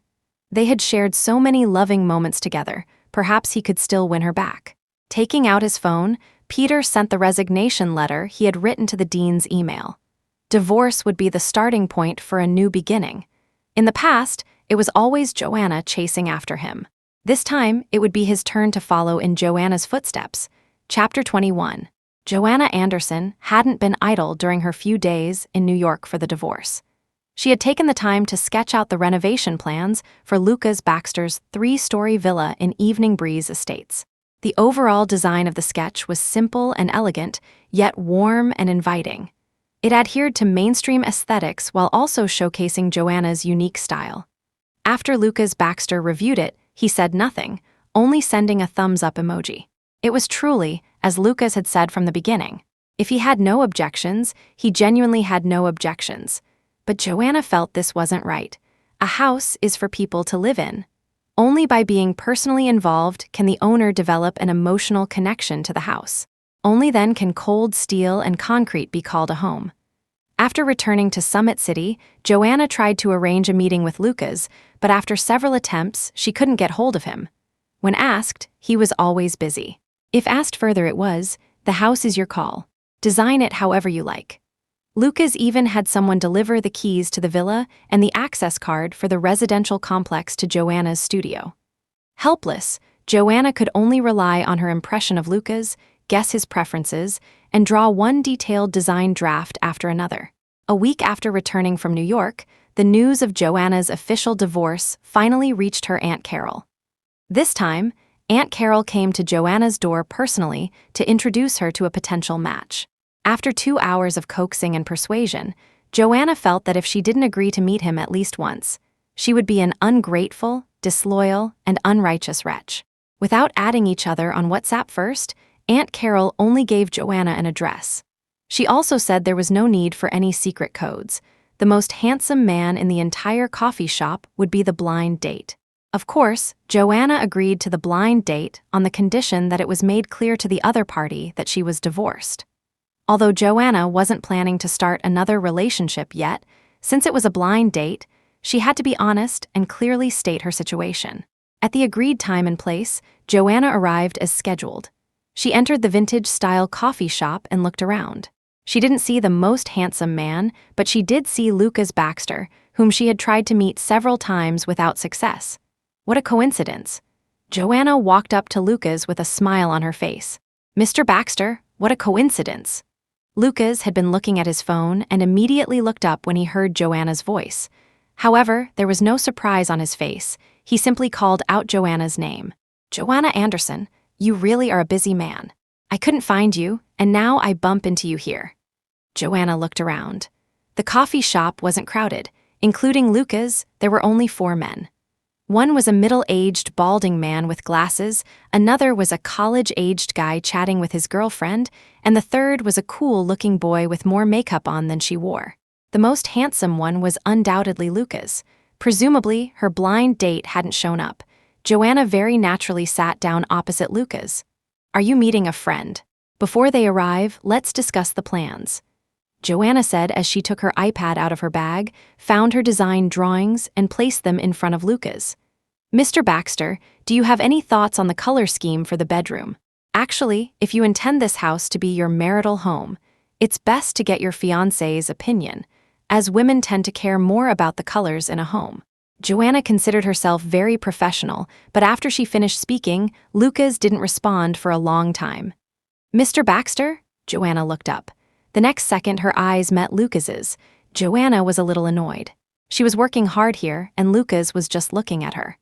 They had shared so many loving moments together, perhaps he could still win her back. Taking out his phone, Peter sent the resignation letter he had written to the dean's email. Divorce would be the starting point for a new beginning. In the past, it was always Joanna chasing after him. This time, it would be his turn to follow in Joanna's footsteps. Chapter 21. Joanna Anderson hadn't been idle during her few days in New York for the divorce. She had taken the time to sketch out the renovation plans for Lucas Baxter's 3-story villa in Evening Breeze Estates. The overall design of the sketch was simple and elegant, yet warm and inviting. It adhered to mainstream aesthetics while also showcasing Joanna's unique style. After Lucas Baxter reviewed it, he said nothing, only sending a thumbs-up emoji. It was truly, as Lucas had said from the beginning. If he had no objections, he genuinely had no objections. But Joanna felt this wasn't right. A house is for people to live in. Only by being personally involved can the owner develop an emotional connection to the house. Only then can cold steel and concrete be called a home. After returning to Summit City, Joanna tried to arrange a meeting with Lucas, but after several attempts, she couldn't get hold of him. When asked, he was always busy. If asked further, it was, "The house is your call. Design it however you like." Lucas even had someone deliver the keys to the villa and the access card for the residential complex to Joanna's studio. Helpless, Joanna could only rely on her impression of Lucas, guess his preferences, and draw one detailed design draft after another. A week after returning from New York, the news of Joanna's official divorce finally reached her Aunt Carol. This time, Aunt Carol came to Joanna's door personally to introduce her to a potential match. After 2 hours of coaxing and persuasion, Joanna felt that if she didn't agree to meet him at least once, she would be an ungrateful, disloyal, and unrighteous wretch. Without adding each other on WhatsApp first, Aunt Carol only gave Joanna an address. She also said there was no need for any secret codes. The most handsome man in the entire coffee shop would be the blind date. Of course, Joanna agreed to the blind date on the condition that it was made clear to the other party that she was divorced. Although Joanna wasn't planning to start another relationship yet, since it was a blind date, she had to be honest and clearly state her situation. At the agreed time and place, Joanna arrived as scheduled. She entered the vintage-style coffee shop and looked around. She didn't see the most handsome man, but she did see Lucas Baxter, whom she had tried to meet several times without success. What a coincidence. Joanna walked up to Lucas with a smile on her face. "Mr. Baxter, what a coincidence." Lucas had been looking at his phone and immediately looked up when he heard Joanna's voice. However, there was no surprise on his face. He simply called out Joanna's name. "Joanna Anderson, you really are a busy man. I couldn't find you, and now I bump into you here." Joanna looked around. The coffee shop wasn't crowded. Including Lucas, there were only 4 men. One was a middle-aged, balding man with glasses, another was a college-aged guy chatting with his girlfriend, and the third was a cool-looking boy with more makeup on than she wore. The most handsome one was undoubtedly Lucas. Presumably, her blind date hadn't shown up. Joanna very naturally sat down opposite Lucas. "Are you meeting a friend? Before they arrive, let's discuss the plans." Joanna said as she took her iPad out of her bag, found her design drawings, and placed them in front of Lucas. "Mr. Baxter, do you have any thoughts on the color scheme for the bedroom? Actually, if you intend this house to be your marital home, it's best to get your fiancé's opinion, as women tend to care more about the colors in a home." Joanna considered herself very professional, but after she finished speaking, Lucas didn't respond for a long time. "Mr. Baxter?" Joanna looked up. The next second, her eyes met Lucas's. Joanna was a little annoyed. She was working hard here, and Lucas was just looking at her.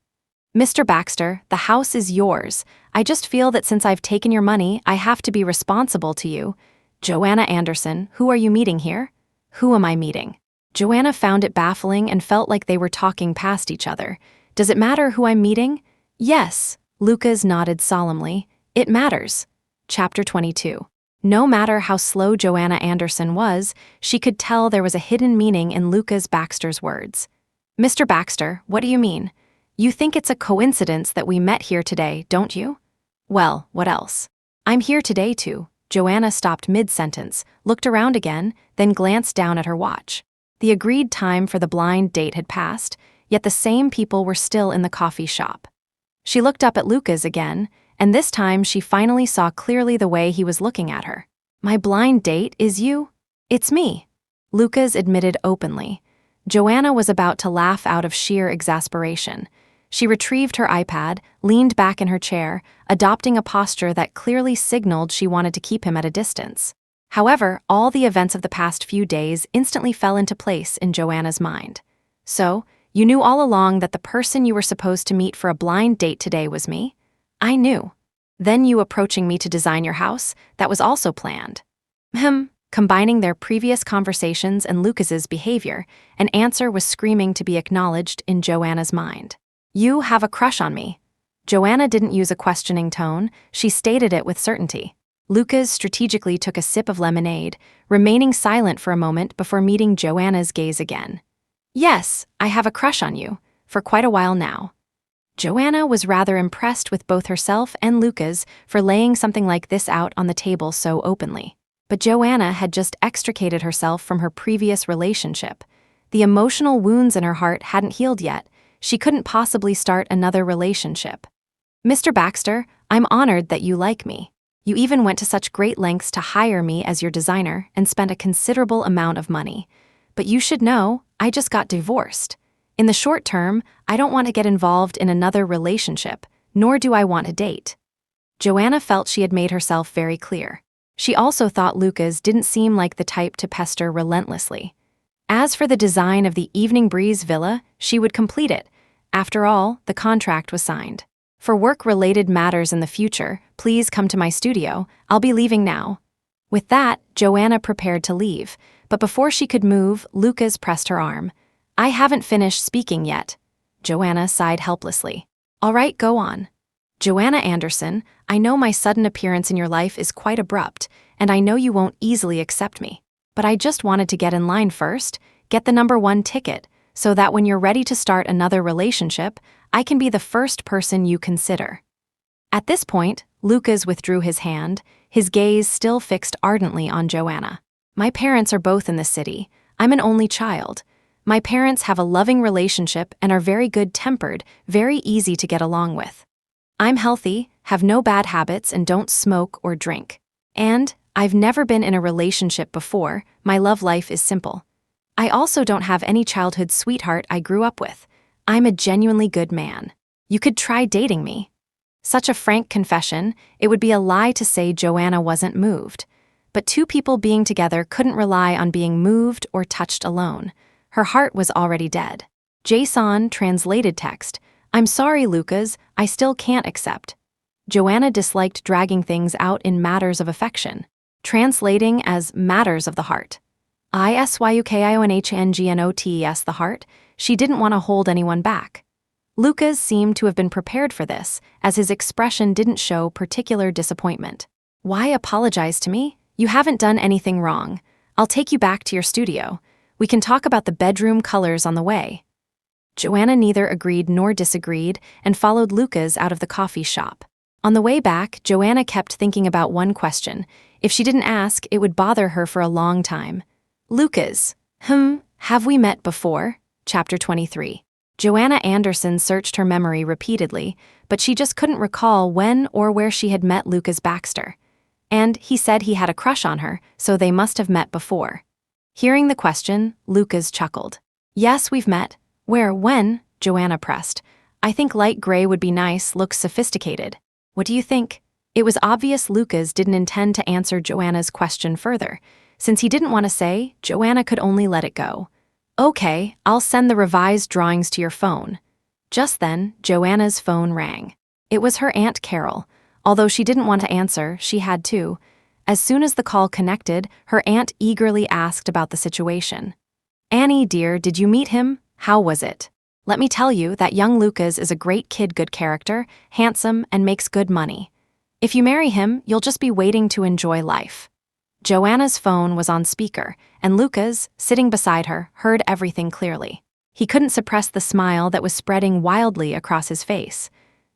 "Mr. Baxter, the house is yours. I just feel that since I've taken your money, I have to be responsible to you." "Joanna Anderson, who are you meeting here?" "Who am I meeting?" Joanna found it baffling and felt like they were talking past each other. "Does it matter who I'm meeting?" "Yes," Lucas nodded solemnly. "It matters." Chapter 22. No matter how slow Joanna Anderson was, she could tell there was a hidden meaning in Lucas Baxter's words. "Mr. Baxter, what do you mean? You think it's a coincidence that we met here today, don't you?" "Well, what else? I'm here today too." Joanna stopped mid-sentence, looked around again, then glanced down at her watch. The agreed time for the blind date had passed, yet the same people were still in the coffee shop. She looked up at Lucas again, and this time she finally saw clearly the way he was looking at her. "My blind date is you?" "It's me," Lucas admitted openly. Joanna was about to laugh out of sheer exasperation. She retrieved her iPad, leaned back in her chair, adopting a posture that clearly signaled she wanted to keep him at a distance. However, all the events of the past few days instantly fell into place in Joanna's mind. "So, you knew all along that the person you were supposed to meet for a blind date today was me?" "I knew." "Then you approaching me to design your house, that was also planned." Combining their previous conversations and Lucas's behavior, an answer was screaming to be acknowledged in Joanna's mind. "You have a crush on me." Joanna didn't use a questioning tone, she stated it with certainty. Lucas strategically took a sip of lemonade, remaining silent for a moment before meeting Joanna's gaze again. "Yes, I have a crush on you, for quite a while now." Joanna was rather impressed with both herself and Lucas for laying something like this out on the table so openly. But Joanna had just extricated herself from her previous relationship. The emotional wounds in her heart hadn't healed yet. She couldn't possibly start another relationship. "Mr. Baxter, I'm honored that you like me. You even went to such great lengths to hire me as your designer and spent a considerable amount of money. But you should know, I just got divorced. In the short term, I don't want to get involved in another relationship, nor do I want to date." Joanna felt she had made herself very clear. She also thought Lucas didn't seem like the type to pester relentlessly. As for the design of the Evening Breeze villa, she would complete it. After all, the contract was signed. "For work-related matters in the future, please come to my studio. I'll be leaving now." With that, Joanna prepared to leave, but before she could move, Lucas pressed her arm. I haven't finished speaking yet. Joanna sighed helplessly. All right, go on. Joanna Anderson, I know my sudden appearance in your life is quite abrupt, and I know you won't easily accept me. But I just wanted to get in line first, get the #1 ticket, so that when you're ready to start another relationship, I can be the first person you consider. At this point, Lucas withdrew his hand, his gaze still fixed ardently on Joanna. My parents are both in the city. I'm an only child. My parents have a loving relationship and are very good-tempered, very easy to get along with. I'm healthy, have no bad habits, and don't smoke or drink. And I've never been in a relationship before. My love life is simple. I also don't have any childhood sweetheart I grew up with. I'm a genuinely good man. You could try dating me. Such a frank confession, it would be a lie to say Joanna wasn't moved. But two people being together couldn't rely on being moved or touched alone. Her heart was already dead. Jason translated text. I'm sorry, Lucas, I still can't accept. Joanna disliked dragging things out in matters of affection, translating as matters of the heart. ISYUKIONHNGNOTES the heart, she didn't want to hold anyone back. Lucas seemed to have been prepared for this, as his expression didn't show particular disappointment. Why apologize to me? You haven't done anything wrong. I'll take you back to your studio. We can talk about the bedroom colors on the way. Joanna neither agreed nor disagreed and followed Lucas out of the coffee shop. On the way back, Joanna kept thinking about one question. If she didn't ask, it would bother her for a long time. Lucas, have we met before? Chapter 23. Joanna Anderson searched her memory repeatedly, but she just couldn't recall when or where she had met Lucas Baxter. And he said he had a crush on her, so they must have met before. Hearing the question, Lucas chuckled. Yes, we've met. Where, when? Joanna pressed. I think light gray would be nice, looks sophisticated. What do you think? It was obvious Lucas didn't intend to answer Joanna's question further. Since he didn't want to say, Joanna could only let it go. Okay, I'll send the revised drawings to your phone. Just then, Joanna's phone rang. It was her Aunt Carol. Although she didn't want to answer, she had to. As soon as the call connected, her aunt eagerly asked about the situation. Annie, dear, did you meet him? How was it? Let me tell you that young Lucas is a great kid, good character, handsome, and makes good money. If you marry him, you'll just be waiting to enjoy life. Joanna's phone was on speaker, and Lucas, sitting beside her, heard everything clearly. He couldn't suppress the smile that was spreading wildly across his face.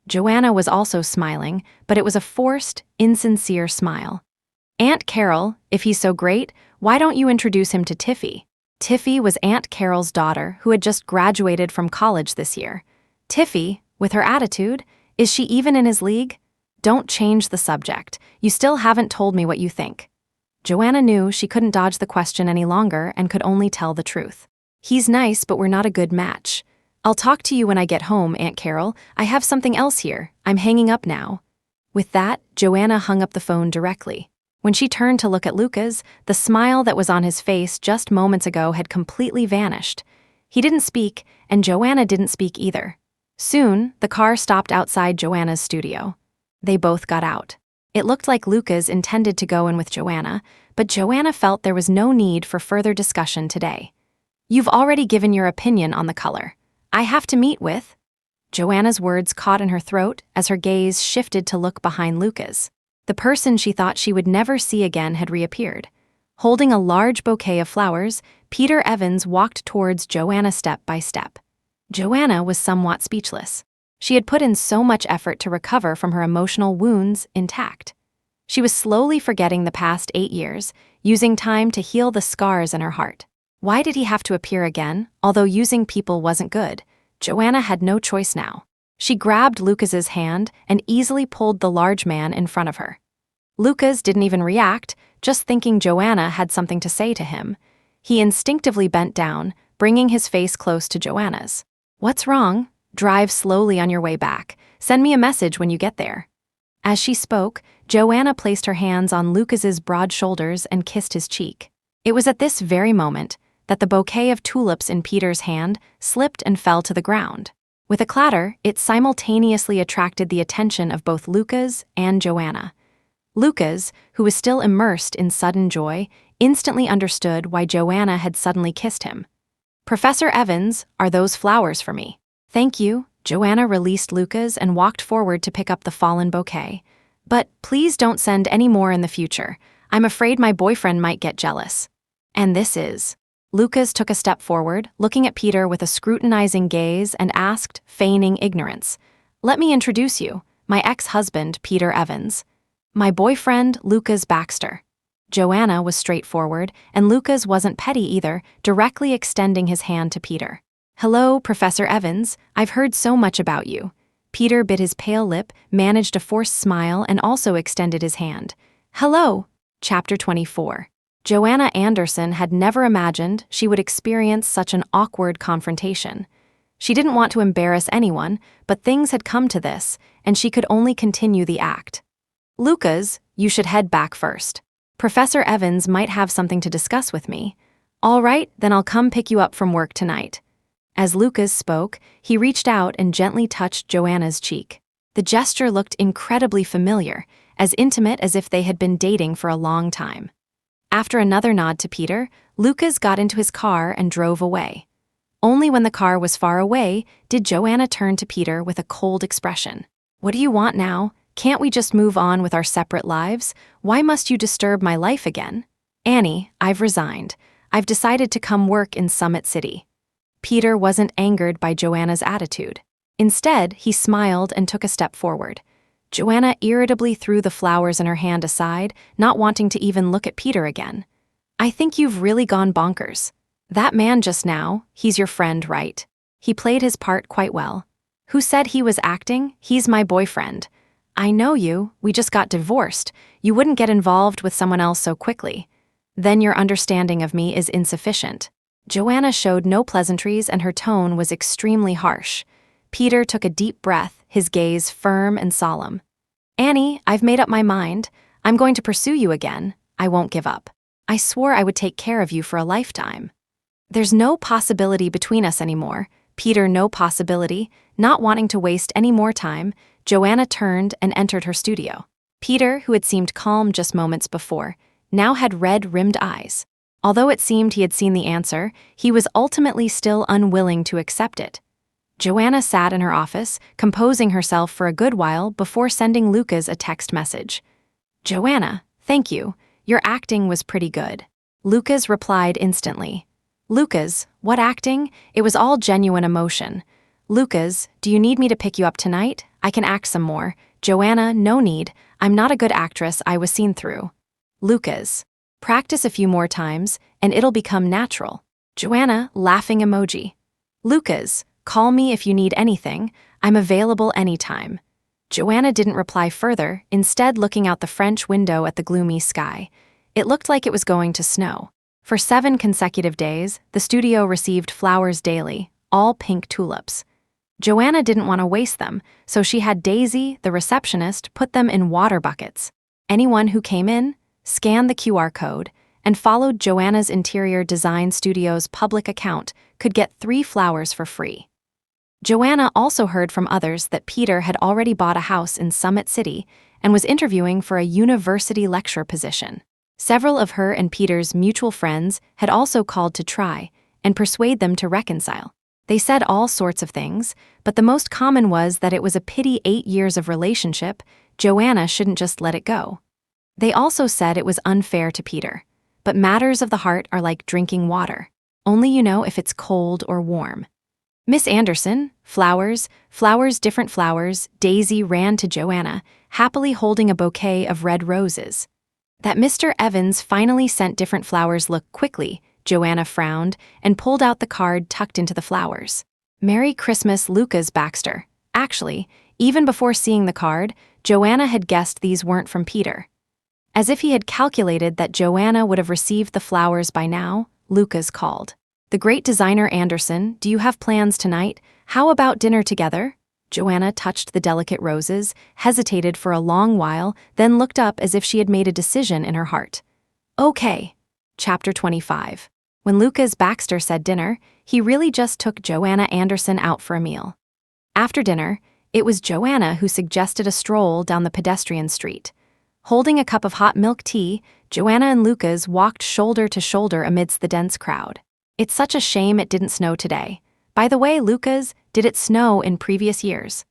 Joanna was also smiling, but it was a forced, insincere smile. Aunt Carol, if he's so great, why don't you introduce him to Tiffy? Tiffy was Aunt Carol's daughter who had just graduated from college this year. Tiffy, with her attitude, is she even in his league? Don't change the subject. You still haven't told me what you think. Joanna knew she couldn't dodge the question any longer and could only tell the truth. He's nice, but we're not a good match. I'll talk to you when I get home, Aunt Carol. I have something else here. I'm hanging up now. With that, Joanna hung up the phone directly. When she turned to look at Lucas, the smile that was on his face just moments ago had completely vanished. He didn't speak, and Joanna didn't speak either. Soon, the car stopped outside Joanna's studio. They both got out. It looked like Lucas intended to go in with Joanna, but Joanna felt there was no need for further discussion today. You've already given your opinion on the color. I have to meet with... Joanna's words caught in her throat as her gaze shifted to look behind Lucas. The person she thought she would never see again had reappeared. Holding a large bouquet of flowers, Peter Evans walked towards Joanna step by step. Joanna was somewhat speechless. She had put in so much effort to recover from her emotional wounds intact. She was slowly forgetting the past 8 years, using time to heal the scars in her heart. Why did he have to appear again? Although using people wasn't good, Joanna had no choice now. She grabbed Lucas's hand and easily pulled the large man in front of her. Lucas didn't even react, just thinking Joanna had something to say to him. He instinctively bent down, bringing his face close to Joanna's. What's wrong? Drive slowly on your way back. Send me a message when you get there. As she spoke, Joanna placed her hands on Lucas's broad shoulders and kissed his cheek. It was at this very moment that the bouquet of tulips in Peter's hand slipped and fell to the ground. With a clatter, it simultaneously attracted the attention of both Lucas and Joanna. Lucas, who was still immersed in sudden joy, instantly understood why Joanna had suddenly kissed him. "Professor Evans, are those flowers for me?" "Thank you." Joanna released Lucas and walked forward to pick up the fallen bouquet. "But please don't send any more in the future. I'm afraid my boyfriend might get jealous." "And this is?" Lucas took a step forward, looking at Peter with a scrutinizing gaze, and asked, feigning ignorance, "Let me introduce you, my ex-husband, Peter Evans. My boyfriend, Lucas Baxter." Joanna was straightforward, and Lucas wasn't petty either, directly extending his hand to Peter. "Hello, Professor Evans, I've heard so much about you." Peter bit his pale lip, managed a forced smile, and also extended his hand. "Hello." Chapter 24. Joanna Anderson had never imagined she would experience such an awkward confrontation. She didn't want to embarrass anyone, but things had come to this, and she could only continue the act. "Lucas, you should head back first. Professor Evans might have something to discuss with me." "All right, then I'll come pick you up from work tonight." As Lucas spoke, he reached out and gently touched Joanna's cheek. The gesture looked incredibly familiar, as intimate as if they had been dating for a long time. After another nod to Peter, Lucas got into his car and drove away. Only when the car was far away did Joanna turn to Peter with a cold expression. "What do you want now? Can't we just move on with our separate lives? Why must you disturb my life again?" "Annie, I've resigned. I've decided to come work in Summit City." Peter wasn't angered by Joanna's attitude. Instead, he smiled and took a step forward. Joanna irritably threw the flowers in her hand aside, not wanting to even look at Peter again. "I think you've really gone bonkers. That man just now, he's your friend, right? He played his part quite well." "Who said he was acting? He's my boyfriend." "I know you, we just got divorced. You wouldn't get involved with someone else so quickly." "Then your understanding of me is insufficient." Joanna showed no pleasantries and her tone was extremely harsh. Peter took a deep breath, his gaze firm and solemn. "Annie, I've made up my mind. I'm going to pursue you again. I won't give up. I swore I would take care of you for a lifetime." "There's no possibility between us anymore." Peter, no possibility. Not wanting to waste any more time, Joanna turned and entered her studio. Peter, who had seemed calm just moments before, now had red-rimmed eyes. Although it seemed he had seen the answer, he was ultimately still unwilling to accept it. Joanna sat in her office, composing herself for a good while before sending Lucas a text message. "Joanna, thank you. Your acting was pretty good." Lucas replied instantly. "Lucas, what acting? It was all genuine emotion." "Lucas, do you need me to pick you up tonight? I can act some more." "Joanna, no need. I'm not a good actress, I was seen through." Lucas, "Practice a few more times, and it'll become natural." Joanna, laughing emoji. Lucas, "Call me if you need anything. I'm available anytime." Joanna didn't reply further, instead looking out the French window at the gloomy sky. It looked like it was going to snow. For 7 consecutive days, the studio received flowers daily, all pink tulips. Joanna didn't want to waste them, so she had Daisy, the receptionist, put them in water buckets. Anyone who came in, scanned the QR code, and followed Joanna's Interior Design Studio's public account could get 3 flowers for free. Joanna also heard from others that Peter had already bought a house in Summit City and was interviewing for a university lecturer position. Several of her and Peter's mutual friends had also called to try and persuade them to reconcile. They said all sorts of things, but the most common was that it was a pity 8 years of relationship, Joanna shouldn't just let it go. They also said it was unfair to Peter. But matters of the heart are like drinking water. Only you know if it's cold or warm. "Miss Anderson, flowers, different flowers." Daisy ran to Joanna, happily holding a bouquet of red roses. "That Mr. Evans finally sent different flowers look quickly." Joanna frowned and pulled out the card tucked into the flowers. "Merry Christmas, Lucas Baxter." Actually, even before seeing the card, Joanna had guessed these weren't from Peter. As if he had calculated that Joanna would have received the flowers by now, Lucas called. "The great designer Anderson, do you have plans tonight? How about dinner together?" Joanna touched the delicate roses, hesitated for a long while, then looked up as if she had made a decision in her heart. "Okay." Chapter 25. When Lucas Baxter said dinner, he really just took Joanna Anderson out for a meal. After dinner, it was Joanna who suggested a stroll down the pedestrian street. Holding a cup of hot milk tea, Joanna and Lucas walked shoulder to shoulder amidst the dense crowd. It's such a shame it didn't snow today. By the way, Lucas, did it snow in previous years?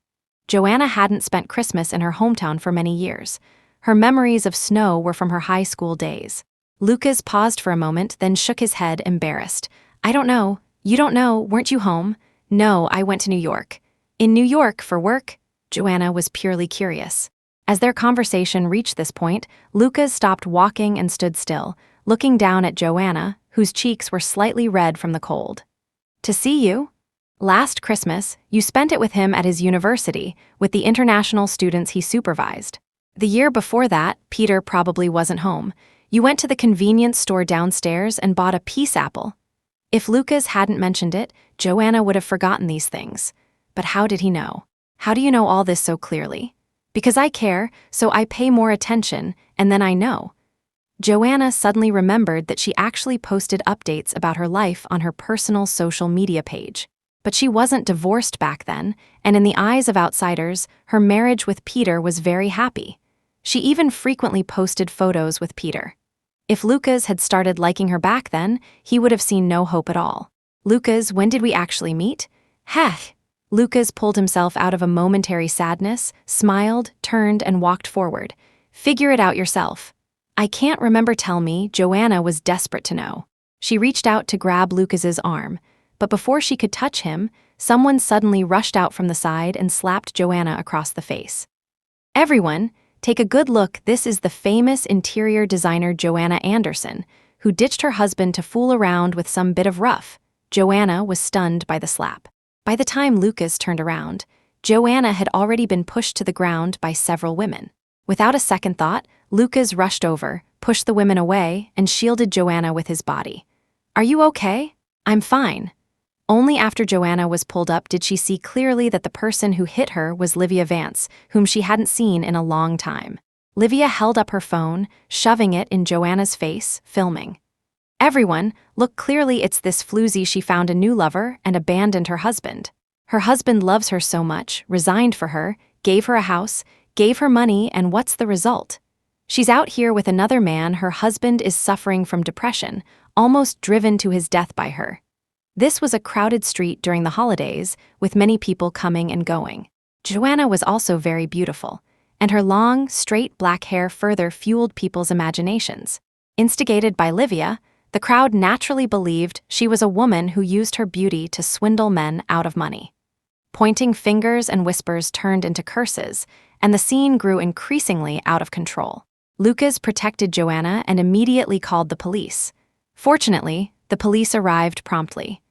Joanna hadn't spent Christmas in her hometown for many years. Her memories of snow were from her high school days. Lucas paused for a moment, then shook his head, embarrassed. I don't know. You don't know, weren't you home? No, I went to New York. In New York for work? Joanna was purely curious. As their conversation reached this point, Lucas stopped walking and stood still, looking down at Joanna, whose cheeks were slightly red from the cold. To see you? Last Christmas, you spent it with him at his university, with the international students he supervised. The year before that, Peter probably wasn't home. You went to the convenience store downstairs and bought a peace apple. If Lucas hadn't mentioned it, Joanna would have forgotten these things. But how did he know? How do you know all this so clearly? Because I care, so I pay more attention, and then I know. Joanna suddenly remembered that she actually posted updates about her life on her personal social media page. But she wasn't divorced back then, and in the eyes of outsiders, her marriage with Peter was very happy. She even frequently posted photos with Peter. If Lucas had started liking her back then, he would have seen no hope at all. Lucas, when did we actually meet? Heh! Lucas pulled himself out of a momentary sadness, smiled, turned, and walked forward. Figure it out yourself. I can't remember, tell me. Joanna was desperate to know. She reached out to grab Lucas's arm, but before she could touch him, someone suddenly rushed out from the side and slapped Joanna across the face. Everyone, take a good look. This is the famous interior designer Joanna Anderson, who ditched her husband to fool around with some bit of rough. Joanna was stunned by the slap. By the time Lucas turned around, Joanna had already been pushed to the ground by several women. Without a second thought, Lucas rushed over, pushed the women away, and shielded Joanna with his body. Are you okay? I'm fine. Only after Joanna was pulled up did she see clearly that the person who hit her was Livia Vance, whom she hadn't seen in a long time. Livia held up her phone, shoving it in Joanna's face, filming. Everyone, look, clearly it's this floozy. She found a new lover and abandoned her husband. Her husband loves her so much, resigned for her, gave her a house, gave her money, and what's the result? She's out here with another man. Her husband is suffering from depression, almost driven to his death by her. This was a crowded street during the holidays, with many people coming and going. Joanna was also very beautiful, and her long, straight black hair further fueled people's imaginations. Instigated by Livia, the crowd naturally believed she was a woman who used her beauty to swindle men out of money. Pointing fingers and whispers turned into curses, and the scene grew increasingly out of control. Lucas protected Joanna and immediately called the police. Fortunately, the police arrived promptly.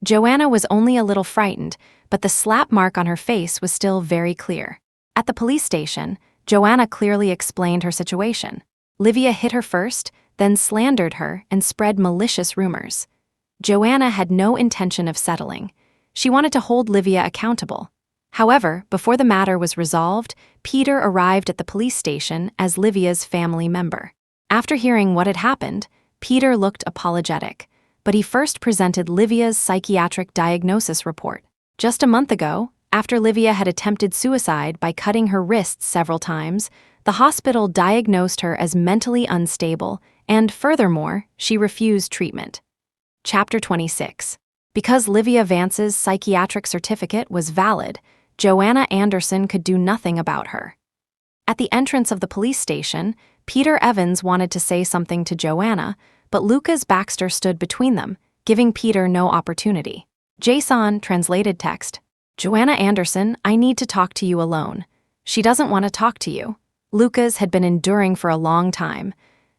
Joanna was only a little frightened, but the slap mark on her face was still very clear. At the police station, Joanna clearly explained her situation. Livia hit her first, then slandered her and spread malicious rumors. Joanna had no intention of settling. She wanted to hold Livia accountable. However, before the matter was resolved, Peter arrived at the police station as Livia's family member. After hearing what had happened, Peter looked apologetic, but he first presented Livia's psychiatric diagnosis report. Just a month ago, after Livia had attempted suicide by cutting her wrists several times, the hospital diagnosed her as mentally unstable, and furthermore, she refused treatment. Chapter 26. Because Livia Vance's psychiatric certificate was valid, Joanna Anderson could do nothing about her. At the entrance of the police station, Peter Evans wanted to say something to Joanna, but Lucas Baxter stood between them, giving Peter no opportunity. Jason translated text. Joanna Anderson, I need to talk to you alone. She doesn't want to talk to you. Lucas had been enduring for a long time.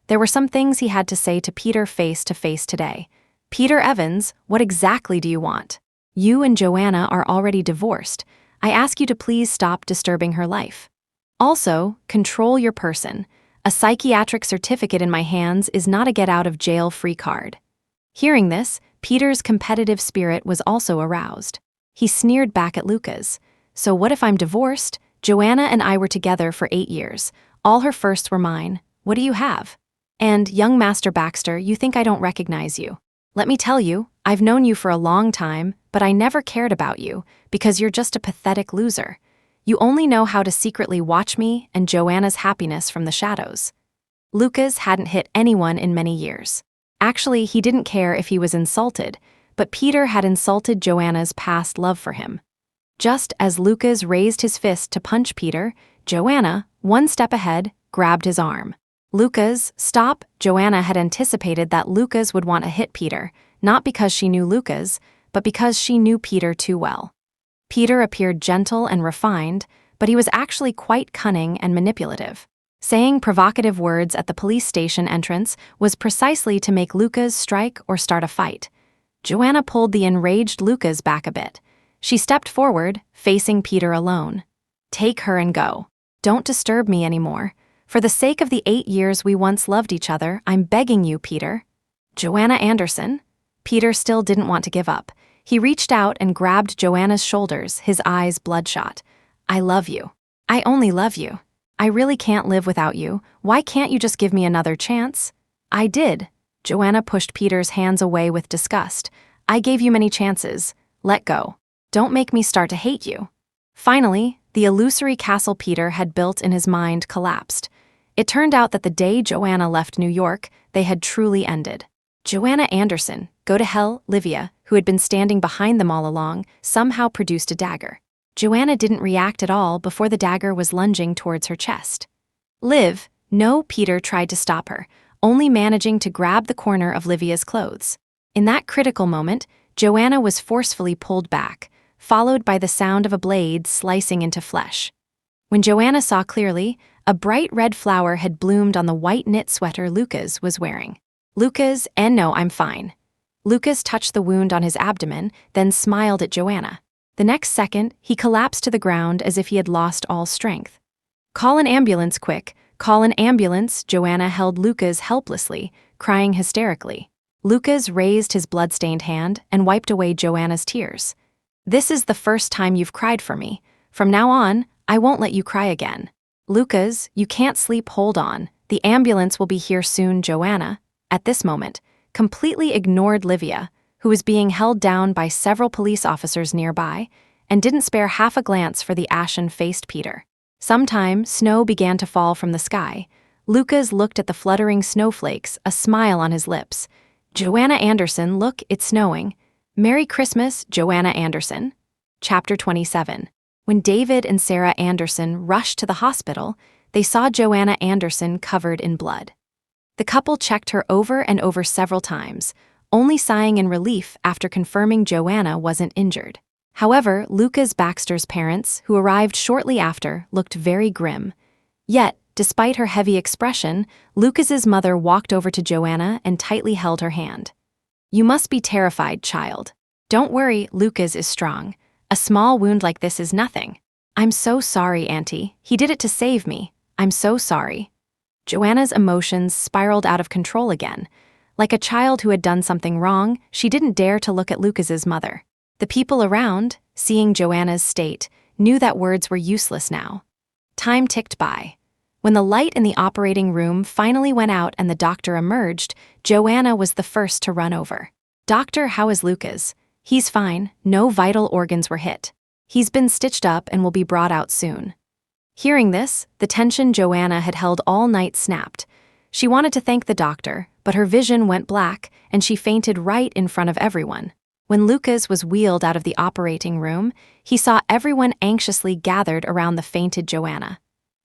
There were some things he had to say to Peter face to face today. Peter Evans, what exactly do you want? You and Joanna are already divorced. I ask you to please stop disturbing her life. Also, control your person. A psychiatric certificate in my hands is not a get-out-of-jail-free card. Hearing this, Peter's competitive spirit was also aroused. He sneered back at Lucas. So what if I'm divorced? Joanna and I were together for 8 years. All her firsts were mine. What do you have? And, young Master Baxter, you think I don't recognize you. Let me tell you, I've known you for a long time, but I never cared about you, because you're just a pathetic loser. You only know how to secretly watch me and Joanna's happiness from the shadows." Lucas hadn't hit anyone in many years. Actually, he didn't care if he was insulted, but Peter had insulted Joanna's past love for him. Just as Lucas raised his fist to punch Peter, Joanna, one step ahead, grabbed his arm. "Lucas, stop." Joanna had anticipated that Lucas would want to hit Peter, not because she knew Lucas, but because she knew Peter too well. Peter appeared gentle and refined, but he was actually quite cunning and manipulative. Saying provocative words at the police station entrance was precisely to make Lucas strike or start a fight. Joanna pulled the enraged Lucas back a bit. She stepped forward, facing Peter alone. "Take her and go. Don't disturb me anymore. For the sake of the 8 years we once loved each other, I'm begging you, Peter." "Joanna Anderson?" Peter still didn't want to give up. He reached out and grabbed Joanna's shoulders, his eyes bloodshot. "I love you. I only love you. I really can't live without you. Why can't you just give me another chance?" "I did." Joanna pushed Peter's hands away with disgust. "I gave you many chances. Let go. Don't make me start to hate you." Finally, the illusory castle Peter had built in his mind collapsed. It turned out that the day Joanna left New York, they had truly ended. Joanna Anderson, go to hell, Livia, who had been standing behind them all along, somehow produced a dagger. Joanna didn't react at all before the dagger was lunging towards her chest. "Liv, no," Peter tried to stop her, only managing to grab the corner of Livia's clothes. In that critical moment, Joanna was forcefully pulled back, followed by the sound of a blade slicing into flesh. When Joanna saw clearly, a bright red flower had bloomed on the white knit sweater Lucas was wearing. "Lucas, and no, I'm fine." Lucas touched the wound on his abdomen, then smiled at Joanna. The next second, he collapsed to the ground as if he had lost all strength. "Call an ambulance quick, call an ambulance." Joanna held Lucas helplessly, crying hysterically. Lucas raised his blood-stained hand and wiped away Joanna's tears. "This is the first time you've cried for me. From now on, I won't let you cry again." "Lucas, you can't sleep, hold on. The ambulance will be here soon." Joanna, at this moment, completely ignored Livia, who was being held down by several police officers nearby, and didn't spare half a glance for the ashen-faced Peter. Sometime, snow began to fall from the sky. Lucas looked at the fluttering snowflakes, a smile on his lips. "Joanna Anderson, look, it's snowing. Merry Christmas, Joanna Anderson." Chapter 27. When David and Sarah Anderson rushed to the hospital, they saw Joanna Anderson covered in blood. The couple checked her over and over several times, only sighing in relief after confirming Joanna wasn't injured. However, Lucas Baxter's parents, who arrived shortly after, looked very grim. Yet, despite her heavy expression, Lucas's mother walked over to Joanna and tightly held her hand. "You must be terrified, child. Don't worry, Lucas is strong. A small wound like this is nothing." "I'm so sorry, Auntie. He did it to save me. I'm so sorry." Joanna's emotions spiraled out of control again. Like a child who had done something wrong, she didn't dare to look at Lucas's mother. The people around, seeing Joanna's state, knew that words were useless now. Time ticked by. When the light in the operating room finally went out and the doctor emerged, Joanna was the first to run over. "Doctor, how is Lucas?" "He's fine. No vital organs were hit. He's been stitched up and will be brought out soon." Hearing this, the tension Joanna had held all night snapped. She wanted to thank the doctor, but her vision went black and she fainted right in front of everyone. When Lucas was wheeled out of the operating room, he saw everyone anxiously gathered around the fainted Joanna.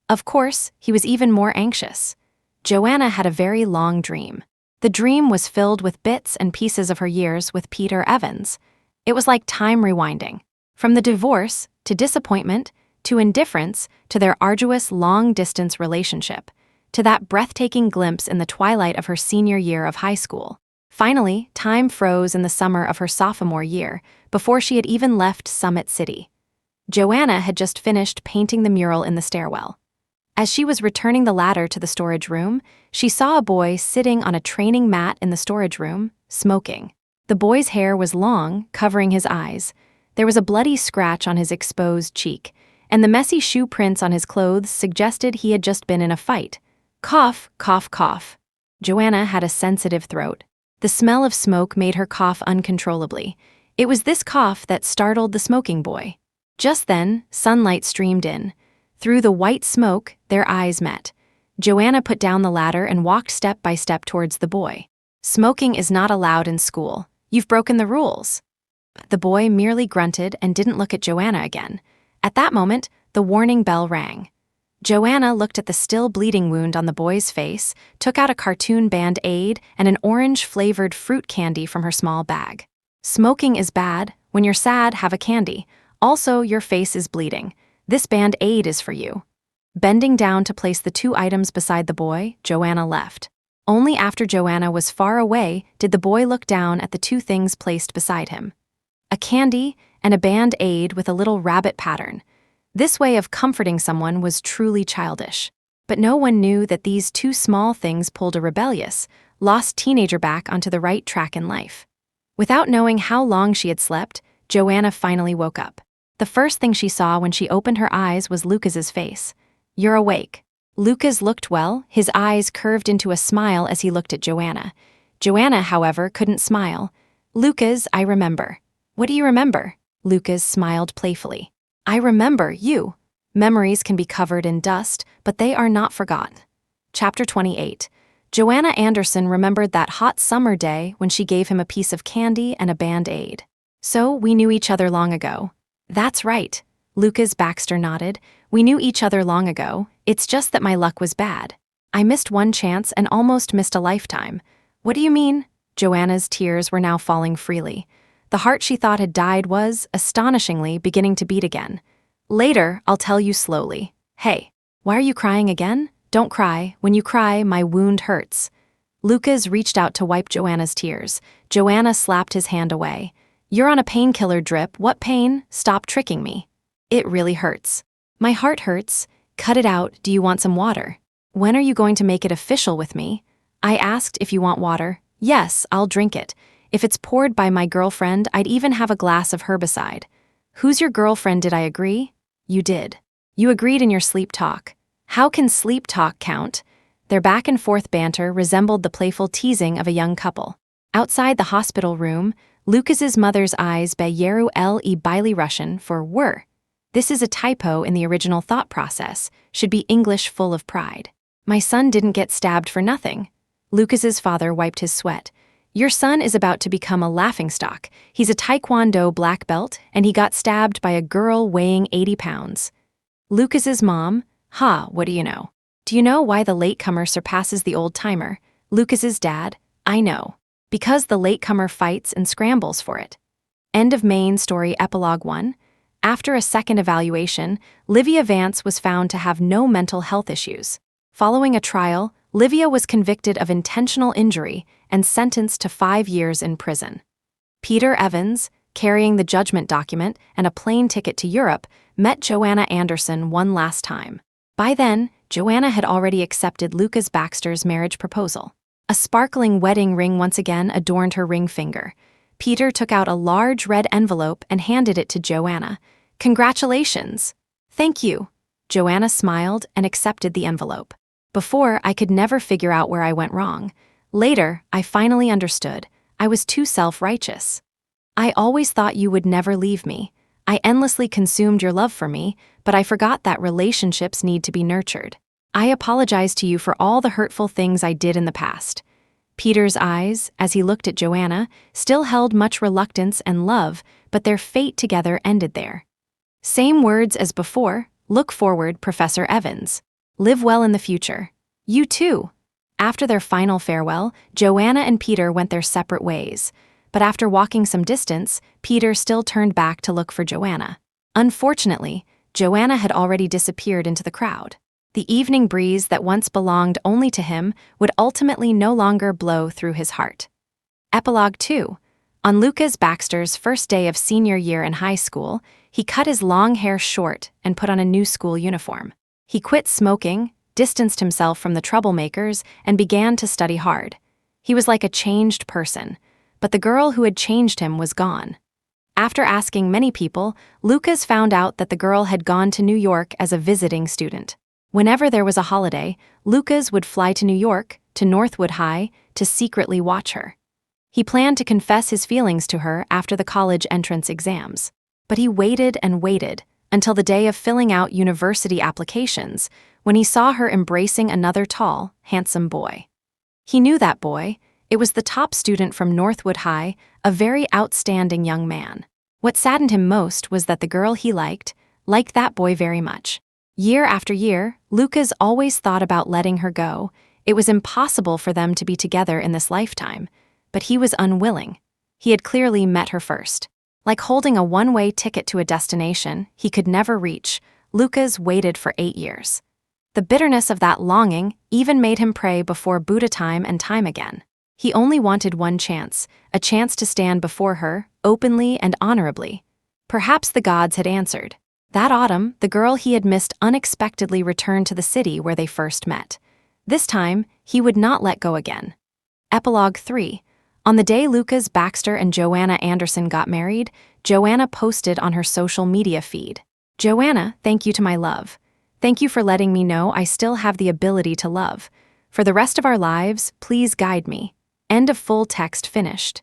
Of course, he was even more anxious. Joanna had a very long dream. The dream was filled with bits and pieces of her years with Peter Evans. It was like time rewinding. From the divorce, to disappointment, to indifference, to their arduous long-distance relationship, to that breathtaking glimpse in the twilight of her senior year of high school. Finally, time froze in the summer of her sophomore year, before she had even left Summit City. Joanna had just finished painting the mural in the stairwell. As she was returning the ladder to the storage room, she saw a boy sitting on a training mat in the storage room, smoking. The boy's hair was long, covering his eyes. There was a bloody scratch on his exposed cheek, and the messy shoe prints on his clothes suggested he had just been in a fight. Cough, cough, cough. Joanna had a sensitive throat. The smell of smoke made her cough uncontrollably. It was this cough that startled the smoking boy. Just then, sunlight streamed in. Through the white smoke, their eyes met. Joanna put down the ladder and walked step by step towards the boy. "Smoking is not allowed in school. You've broken the rules." The boy merely grunted and didn't look at Joanna again. At that moment, the warning bell rang. Joanna looked at the still bleeding wound on the boy's face, took out a cartoon Band-Aid and an orange-flavored fruit candy from her small bag. "Smoking is bad. When you're sad, have a candy. Also, your face is bleeding. This Band-Aid is for you." Bending down to place the two items beside the boy, Joanna left. Only after Joanna was far away did the boy look down at the two things placed beside him. A candy and a Band-Aid with a little rabbit pattern. This way of comforting someone was truly childish. But no one knew that these two small things pulled a rebellious, lost teenager back onto the right track in life. Without knowing how long she had slept, Joanna finally woke up. The first thing she saw when she opened her eyes was Lucas's face. "You're awake." Lucas looked well, his eyes curved into a smile as he looked at Joanna. Joanna, however, couldn't smile. "Lucas, I remember." "What do you remember?" Lucas smiled playfully. "I remember you." Memories can be covered in dust, but they are not forgotten. Chapter 28. Joanna Anderson remembered that hot summer day when she gave him a piece of candy and a Band-Aid. "So, we knew each other long ago." "That's right." Lucas Baxter nodded. "We knew each other long ago. It's just that my luck was bad. I missed one chance and almost missed a lifetime." "What do you mean?" Joanna's tears were now falling freely. The heart she thought had died was, astonishingly, beginning to beat again. "Later, I'll tell you slowly." "Hey, why are you crying again?" "Don't cry. When you cry, my wound hurts." Lucas reached out to wipe Joanna's tears. Joanna slapped his hand away. "You're on a painkiller drip. What pain? Stop tricking me." "It really hurts." "My heart hurts." "Cut it out. Do you want some water?" "When are you going to make it official with me?" "I asked if you want water." "Yes, I'll drink it. If it's poured by my girlfriend, I'd even have a glass of herbicide." "Who's your girlfriend? Did I agree?" "You did. You agreed in your sleep talk." "How can sleep talk count?" Their back-and-forth banter resembled the playful teasing of a young couple. Outside the hospital room, Lucas's mother's eyes beyeru le Biley Russian for were. This is a typo in the original thought process, should be English full of pride. "My son didn't get stabbed for nothing." Lucas's father wiped his sweat. "Your son is about to become a laughingstock. He's a Taekwondo black belt, and he got stabbed by a girl weighing 80 pounds. Lucas's mom, what do you know? "Do you know why the latecomer surpasses the old-timer?" Lucas's dad, "I know. Because the latecomer fights and scrambles for it." End of main story. Epilogue 1. After a second evaluation, Livia Vance was found to have no mental health issues. Following a trial, Livia was convicted of intentional injury and sentenced to 5 years in prison. Peter Evans, carrying the judgment document and a plane ticket to Europe, met Joanna Anderson one last time. By then, Joanna had already accepted Lucas Baxter's marriage proposal. A sparkling wedding ring once again adorned her ring finger. Peter took out a large red envelope and handed it to Joanna. "Congratulations." "Thank you." Joanna smiled and accepted the envelope. "Before, I could never figure out where I went wrong. Later, I finally understood. I was too self-righteous. I always thought you would never leave me. I endlessly consumed your love for me, but I forgot that relationships need to be nurtured. I apologize to you for all the hurtful things I did in the past." Peter's eyes, as he looked at Joanna, still held much reluctance and love, but their fate together ended there. Same words as before. "Look forward, Professor Evans. Live well in the future." "You too." After their final farewell, Joanna and Peter went their separate ways. But after walking some distance, Peter still turned back to look for Joanna. Unfortunately, Joanna had already disappeared into the crowd. The evening breeze that once belonged only to him would ultimately no longer blow through his heart. Epilogue 2. On Lucas Baxter's first day of senior year in high school, he cut his long hair short and put on a new school uniform. He quit smoking, distanced himself from the troublemakers, and began to study hard. He was like a changed person, but the girl who had changed him was gone. After asking many people, Lucas found out that the girl had gone to New York as a visiting student. Whenever there was a holiday, Lucas would fly to New York, to Northwood High, to secretly watch her. He planned to confess his feelings to her after the college entrance exams. But he waited and waited until the day of filling out university applications, when he saw her embracing another tall, handsome boy. He knew that boy. It was the top student from Northwood High, a very outstanding young man. What saddened him most was that the girl he liked that boy very much. Year after year, Lucas always thought about letting her go. It was impossible for them to be together in this lifetime, but he was unwilling. He had clearly met her first. Like holding a one-way ticket to a destination he could never reach, Lucas waited for 8 years. The bitterness of that longing even made him pray before Buddha time and time again. He only wanted one chance, a chance to stand before her, openly and honorably. Perhaps the gods had answered. That autumn, the girl he had missed unexpectedly returned to the city where they first met. This time, he would not let go again. Epilogue 3. On the day Lucas Baxter and Joanna Anderson got married, Joanna posted on her social media feed, "Joanna, thank you to my love. Thank you for letting me know I still have the ability to love. For the rest of our lives, please guide me." End of full text finished.